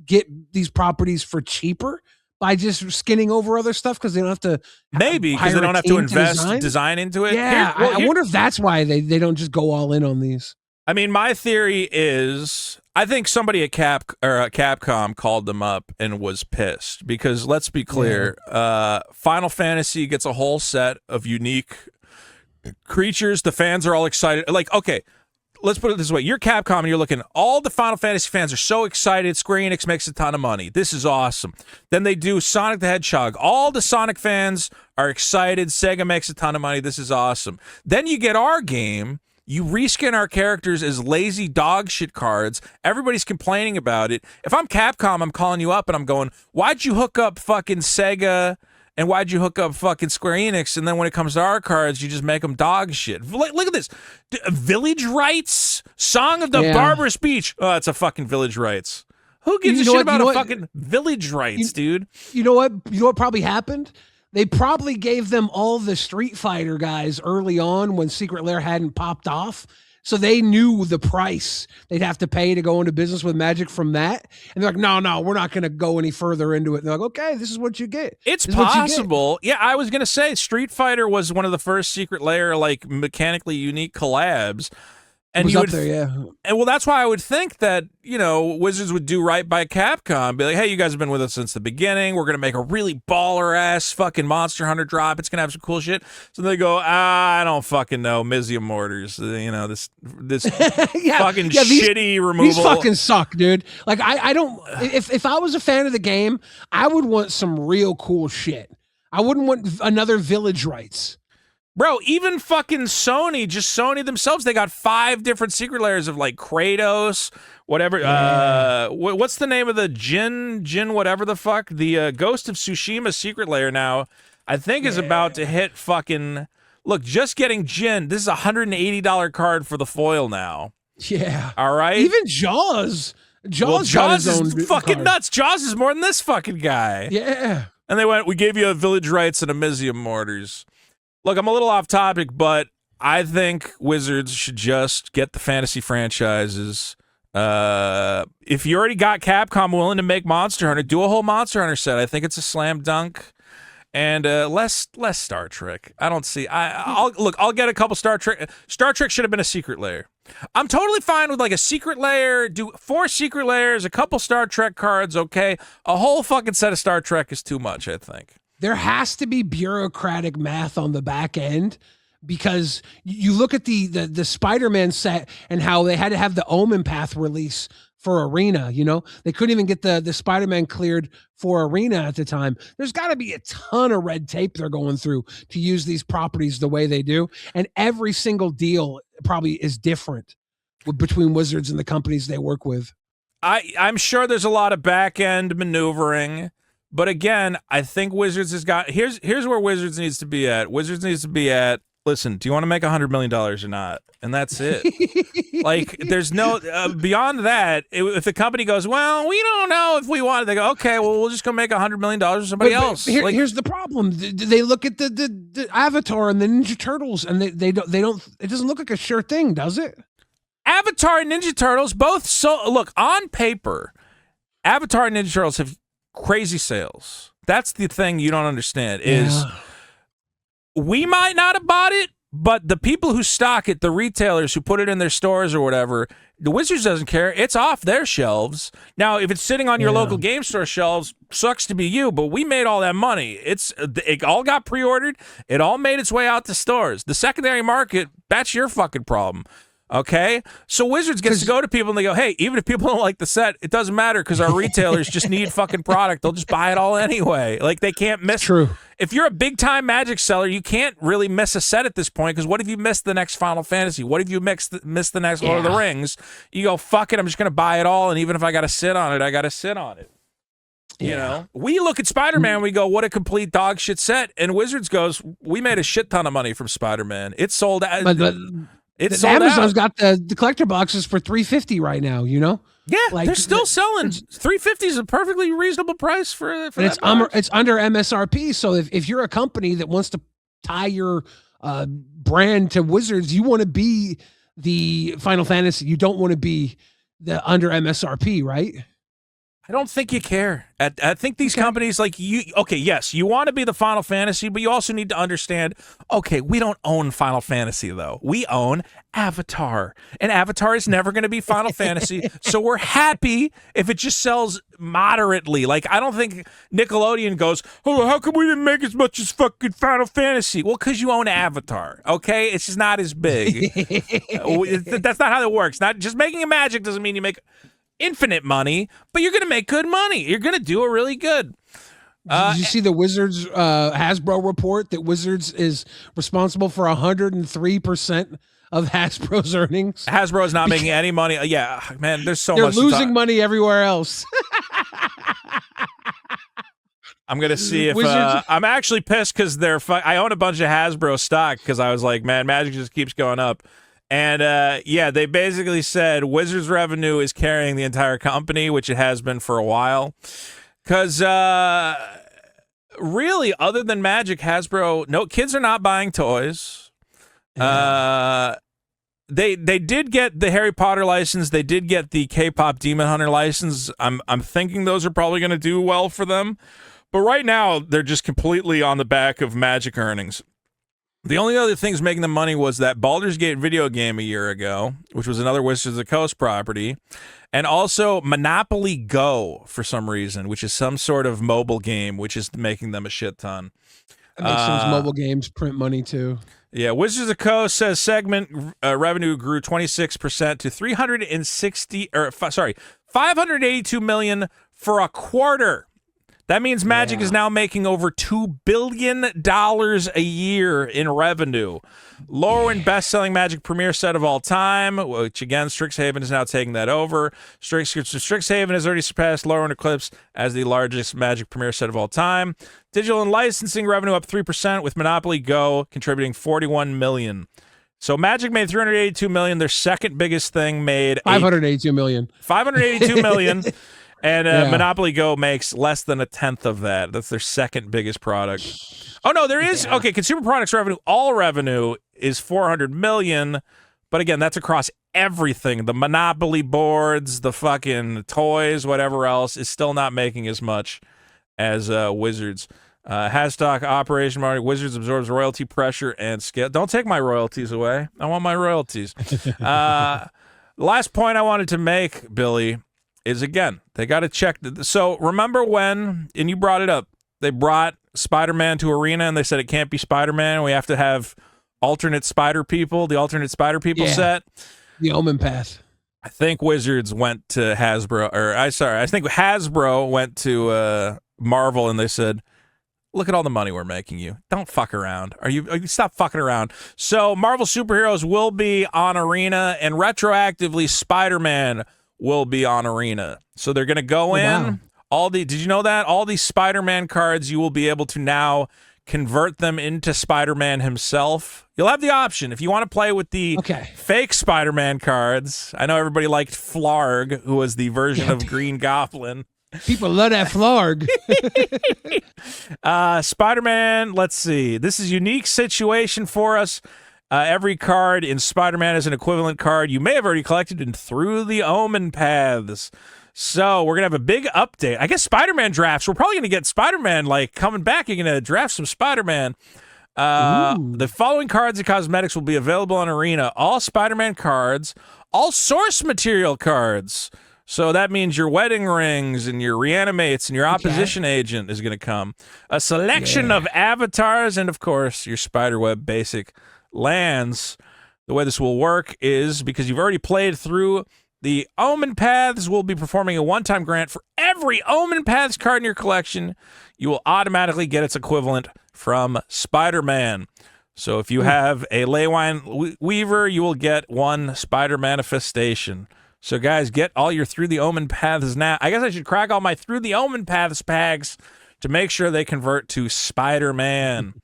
get these properties for cheaper by just skinning over other stuff because they don't have to. Maybe because they don't have to invest design into it. Yeah, I wonder if that's why they don't just go all in on these. I mean, my theory is, I think somebody at Capcom called them up and was pissed because, let's be clear, Final Fantasy gets a whole set of unique creatures. The fans are all excited. Like, okay, let's put it this way. You're Capcom and you're looking, all the Final Fantasy fans are so excited. Square Enix makes a ton of money. This is awesome. Then they do Sonic the Hedgehog. All the Sonic fans are excited. Sega makes a ton of money. This is awesome. Then you get our game. You reskin our characters as lazy dog shit cards. Everybody's complaining about it. If I'm Capcom, I'm calling you up and I'm going, why'd you hook up fucking Sega and why'd you hook up fucking Square Enix? And then when it comes to our cards, you just make them dog shit. Look at this. Village Rites? Song of the Barbarous Beach. Oh, it's a fucking Village Rites. Who gives a shit about a fucking Village Rites, dude? You know what? You know what probably happened? They probably gave them all the Street Fighter guys early on when Secret Lair hadn't popped off. So they knew the price they'd have to pay to go into business with Magic from that. And they're like, no, we're not going to go any further into it. And they're like, okay, this is what you get. It's possible. Yeah, I was going to say Street Fighter was one of the first Secret Lair, like, mechanically unique collabs. And was up there, yeah. And well, that's why I would think that, you know, Wizards would do right by Capcom. Be like, hey, you guys have been with us since the beginning. We're going to make a really baller-ass fucking Monster Hunter drop. It's going to have some cool shit. So they go, I don't fucking know. Mizium Mortars. You know, this fucking shitty removal. These fucking suck, dude. Like, I don't... If I was a fan of the game, I would want some real cool shit. I wouldn't want another Village Rights. Bro, even fucking Sony, just Sony themselves, they got 5 different secret layers of like Kratos, whatever. Yeah. What's the name of the Jin whatever the fuck? The Ghost of Tsushima secret layer now, I think is about to hit fucking... Look, just getting Jin, this is a $180 card for the foil now. Yeah. All right? Even Jaws. Jaws is fucking nuts. Jaws is more than this fucking guy. Yeah. And they went, we gave you a Village Rights and a Mizium Mortars. Look, I'm a little off topic, but I think Wizards should just get the fantasy franchises. If you already got Capcom willing to make Monster Hunter, do a whole Monster Hunter set. I think it's a slam dunk. And less Star Trek. I don't see. I'll get a couple Star Trek. Star Trek should have been a secret layer. I'm totally fine with like a secret layer. Do 4 secret layers, a couple Star Trek cards. Okay, a whole fucking set of Star Trek is too much, I think. There has to be bureaucratic math on the back end, because you look at the Spider-Man set and how they had to have the Omen Path release for Arena. You know, they couldn't even get the Spider-Man cleared for Arena at the time. There's got to be a ton of red tape they're going through to use these properties the way they do, and every single deal probably is different between Wizards and the companies they work with. I'm sure there's a lot of back end maneuvering. But again, I think Wizards has got... Here's where Wizards needs to be at. Wizards needs to be at, listen, do you want to make $100 million or not? And that's it. Like, there's no... beyond that, if the company goes, well, we don't know if we want it, they go, okay, well, we'll just go make $100 million with somebody else. Here's the problem. They look at the Avatar and the Ninja Turtles, and they don't... It doesn't look like a sure thing, does it? Avatar and Ninja Turtles both... Look, on paper, Avatar and Ninja Turtles have... crazy sales. That's the thing you don't understand is we might not have bought it, but the people who stock it, the retailers who put it in their stores or whatever, the Wizards doesn't care. It's off their shelves. Now, if it's sitting on your local game store shelves, sucks to be you, but we made all that money. It all got pre-ordered. It all made its way out to stores. The secondary market, that's your fucking problem. Okay, so Wizards gets to go to people and they go, hey, even if people don't like the set, it doesn't matter because our retailers just need fucking product. They'll just buy it all anyway. Like, they can't miss. True. If you're a big time Magic seller, you can't really miss a set at this point, because what if you missed the next Final Fantasy? What if you missed the next Lord of the Rings? You go, fuck it, I'm just going to buy it all, and even if I got to sit on it, I got to sit on it. You know, we look at Spider-Man, we go, what a complete dog shit set. And Wizards goes, we made a shit ton of money from Spider-Man. It sold out. Amazon's got the collector boxes for $350 right now, you know? Yeah, like, they're still selling. $350 is a perfectly reasonable price for that. It's under MSRP, so if you're a company that wants to tie your brand to Wizards, you want to be the Final Fantasy. You don't want to be the under MSRP, right? I don't think you care. I think these companies, like you, okay, yes, you want to be the Final Fantasy, but you also need to understand, okay, we don't own Final Fantasy, though. We own Avatar, and Avatar is never going to be Final Fantasy, so we're happy if it just sells moderately. Like, I don't think Nickelodeon goes, oh, how come we didn't make as much as fucking Final Fantasy? Well, because you own Avatar, okay? It's just not as big. That's not how it works. Not just making a Magic doesn't mean you make infinite money, but you're gonna make good money. You're gonna do it really good. Did you see the Wizards Hasbro report that Wizards is responsible for 103% of Hasbro's earnings? Hasbro is not making any money. Yeah, man, there's so they're much. They're losing money everywhere else. I'm gonna see if I'm actually pissed because I own a bunch of Hasbro stock because I was like, man, Magic just keeps going up. And, yeah, they basically said Wizards revenue is carrying the entire company, which it has been for a while. Because, really, other than Magic, Hasbro, no, kids are not buying toys. They did get the Harry Potter license. They did get the K-pop Demon Hunter license. I'm thinking those are probably going to do well for them. But right now, they're just completely on the back of Magic earnings. The only other things making them money was that Baldur's Gate video game a year ago, which was another Wizards of the Coast property, and also Monopoly Go for some reason, which is some sort of mobile game, which is making them a shit ton. That makes sense. Mobile games print money too. Yeah, Wizards of the Coast says segment revenue grew 26% to 582 million for a quarter. That means Magic is now making over $2 billion a year in revenue. Lower and best-selling Magic Premier set of all time, which, again, Strixhaven is now taking that over. Strixhaven has already surpassed Lower and Eclipse as the largest Magic Premier set of all time. Digital and licensing revenue up 3%, with Monopoly Go contributing $41 million. So Magic made $382 million. Their second biggest thing made $582 million. $582 million. And Monopoly Go makes less than a tenth of that. That's their second biggest product. Oh, no, there is. Okay, consumer products revenue, all revenue is $400 million. But again, that's across everything. The Monopoly boards, the fucking toys, whatever else is still not making as much as Wizards. Hasstock operation market. Wizards absorbs royalty pressure and scale. Don't take my royalties away. I want my royalties. Last point I wanted to make, Billy, is, again, they got to check. So remember when, and you brought it up, they brought Spider-Man to Arena and they said it can't be Spider-Man. We have to have alternate Spider People, the alternate Spider People set. The Omen Path. I think Wizards went to Hasbro, I think Hasbro went to Marvel and they said, look at all the money we're making you. Don't fuck around. Are you stop fucking around. So Marvel superheroes will be on Arena, and retroactively Spider-Man will be on Arena. So they're going to go in. Wow. Did you know that? All these Spider-Man cards, you will be able to now convert them into Spider-Man himself. You'll have the option if you want to play with the fake Spider-Man cards. I know everybody liked Flarg, who was the version of Green Goblin. People love that Flarg. Spider-Man, let's see. This is a unique situation for us. Every card in Spider-Man is an equivalent card you may have already collected in Through the Omen Paths. So we're going to have a big update. I guess Spider-Man drafts. We're probably going to get Spider-Man coming back. You're going to draft some Spider-Man. The following cards and cosmetics will be available on Arena. All Spider-Man cards, all source material cards. So that means your wedding rings and your reanimates and your opposition agent is going to come. A selection of avatars and, of course, your Spiderweb basic lands. The way this will work is because you've already played through the Omen Paths, we'll be performing a one-time grant for every Omen Paths card in your collection. You will automatically get its equivalent from Spider-Man. So if you have a Leyline Weaver, you will get one Spider Manifestation. So guys, get all your Through the Omen Paths now. I guess I should crack all my Through the Omen Paths packs to make sure they convert to Spider-Man.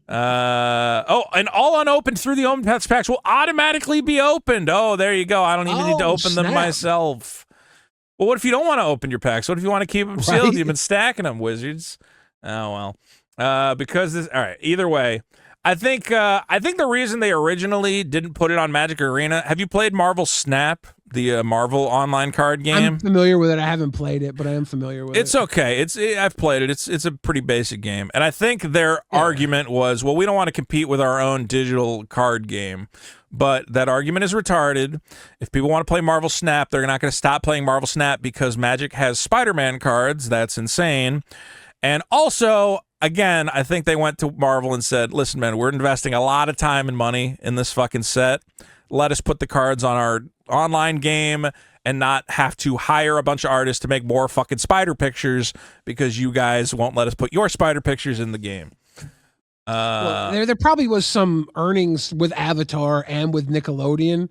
And all unopened Through the Omen Paths packs will automatically be opened. Oh, there you go. I don't even need to open them myself. Well, what if you don't want to open your packs? What if you want to keep them sealed? You've been stacking them, Wizards. Oh, well. Because this... All right, either way. I think the reason they originally didn't put it on Magic Arena... Have you played Marvel Snap? The Marvel online card game. I'm familiar with it. I haven't played it, but I am familiar with it. It's okay. I've played it. It's a pretty basic game. And I think their argument was, well, we don't want to compete with our own digital card game. But that argument is retarded. If people want to play Marvel Snap, they're not going to stop playing Marvel Snap because Magic has Spider-Man cards. That's insane. And also, again, I think they went to Marvel and said, listen, man, we're investing a lot of time and money in this fucking set. Let us put the cards on our online game and not have to hire a bunch of artists to make more fucking spider pictures because you guys won't let us put your spider pictures in the game. Well, there probably was some earnings with Avatar and with Nickelodeon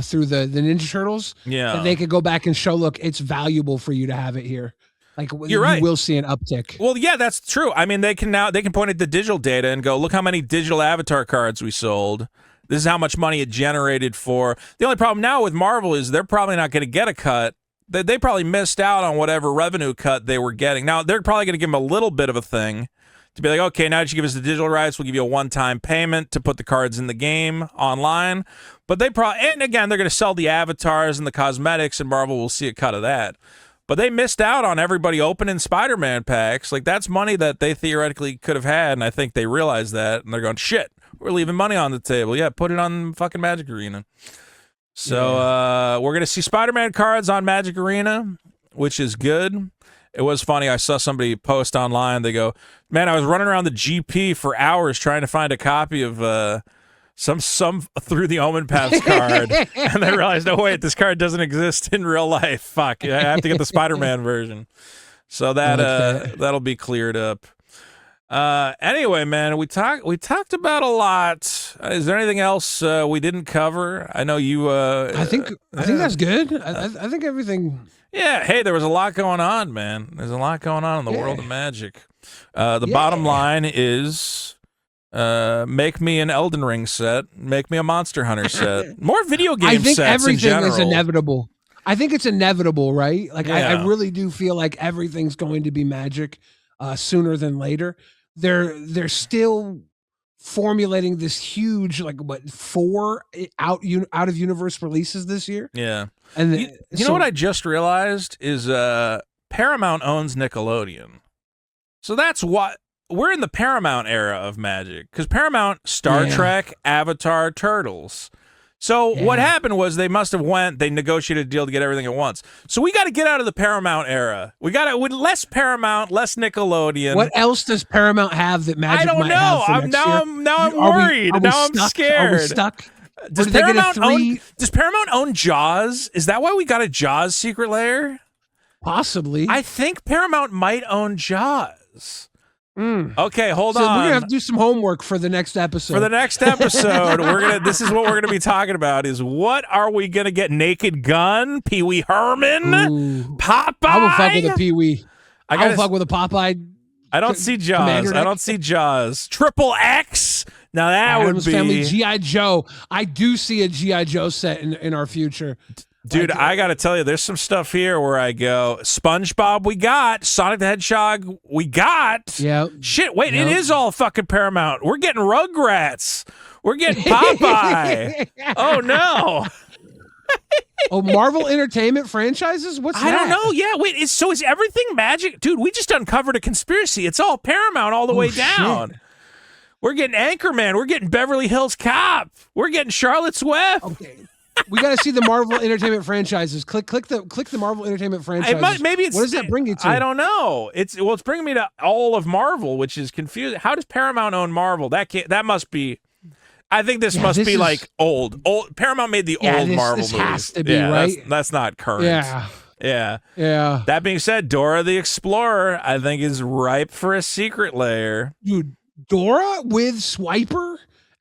through the Ninja Turtles. Yeah, that they could go back and show, look, it's valuable for you to have it here. Like, you're right. You will see an uptick. Well, yeah, that's true. I mean, they can point at the digital data and go, look how many digital Avatar cards we sold. This is how much money it generated for. The only problem now with Marvel is they're probably not going to get a cut. They probably missed out on whatever revenue cut they were getting. Now, they're probably going to give them a little bit of a thing to be like, okay, now that you give us the digital rights, we'll give you a one-time payment to put the cards in the game online. But they probably, and again, they're going to sell the avatars and the cosmetics, and Marvel will see a cut of that. But they missed out on everybody opening Spider-Man packs. Like, that's money that they theoretically could have had, and I think they realized that, and they're going, shit, We're leaving money on the table. Yeah, put it on fucking Magic Arena. So we're going to see Spider-Man cards on Magic Arena, which is good. It was funny. I saw somebody post online. They go, man, I was running around the GP for hours trying to find a copy of some Through the Omen Paths card. And they realized, oh, wait, this card doesn't exist in real life. Fuck, I have to get the Spider-Man version. So that'll be cleared up. Anyway, man, we talked about a lot. Is there anything else we didn't cover? I know you. I think that's good. I think everything. Yeah. Hey, there was a lot going on, man. There's a lot going on in the world of Magic. The bottom line is, make me an Elden Ring set. Make me a Monster Hunter set. More video game sets in general. I think everything is inevitable. I think it's inevitable, right? Like I really do feel like everything's going to be Magic sooner than later. They're still formulating this huge 4 out of universe releases this year. Yeah, and you know what I just realized is Paramount owns Nickelodeon, so that's what we're in the Paramount era of Magic because Paramount, Star Trek, Avatar, Turtles. So what happened was they negotiated a deal to get everything at once. So we got to get out of the Paramount era. We got to with less Paramount, less Nickelodeon. What else does Paramount have that Magic might have for next year? Now I'm worried. Now I'm scared. Are we stuck? Does Paramount own Jaws? Is that why we got a Jaws Secret Lair? Possibly. I think Paramount might own Jaws. Okay, hold on. We're gonna have to do some homework for the next episode. For the next episode, this is what we're gonna be talking about: is what are we gonna get? Naked Gun, Pee Wee Herman, Popeye. I will fuck with a Pee Wee. I will fuck with a Popeye. I don't see Jaws. I don't see Jaws. Triple X. Now that would be Family. G.I. Joe. I do see a G.I. Joe set in our future. Dude, I got to tell you, there's some stuff here where I go, SpongeBob we got, Sonic the Hedgehog we got. Yeah. Shit, wait, it is all fucking Paramount. We're getting Rugrats. We're getting Popeye. Oh, no. Oh, Marvel Entertainment franchises? What's that? I don't know. Yeah, wait, is everything Magic? Dude, we just uncovered a conspiracy. It's all Paramount all the way down. Shit. We're getting Anchorman. We're getting Beverly Hills Cop. We're getting Charlotte's Web. Okay. We got to see the Marvel Entertainment franchises. Click the Marvel Entertainment franchises. Maybe it's, what does that bring you to? I don't know. It's bringing me to all of Marvel, which is confusing. How does Paramount own Marvel? That must be. I think this must be like old. Paramount made the old Marvel movies. This has to be right. That's not current. Yeah. That being said, Dora the Explorer, I think, is ripe for a Secret Lair. Dude, Dora with Swiper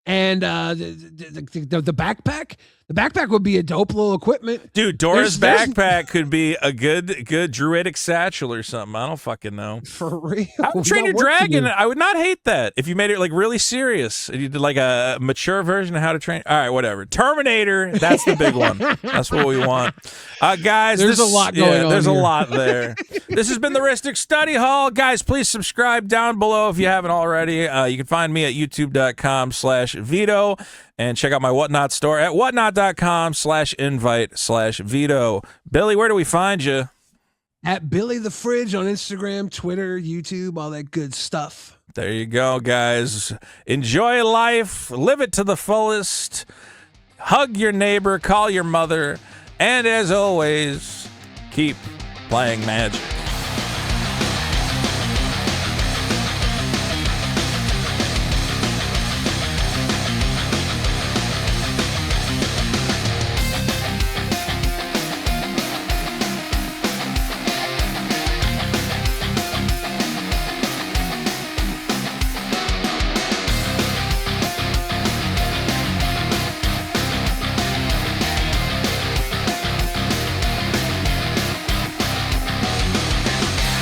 and the backpack. The backpack would be a dope little equipment. Dude, Dora's backpack could be a good druidic satchel or something. I don't fucking know. For real. How to Train Your Dragon, I would not hate that if you made it like really serious. You did like a mature version of How to Train. All right, whatever. Terminator, that's the big one. That's what we want. Guys, there's a lot going on. There's here. a lot there. This has been the RHYSTIC Study Hall. Guys, please subscribe down below if you haven't already. You can find me at youtube.com/Vito. And check out my Whatnot store at whatnot.com/invite/Vito. Billy, where do we find you? At Billy the Fridge on Instagram, Twitter, YouTube, all that good stuff. There you go, guys. Enjoy life. Live it to the fullest. Hug your neighbor. Call your mother. And as always, keep playing Magic.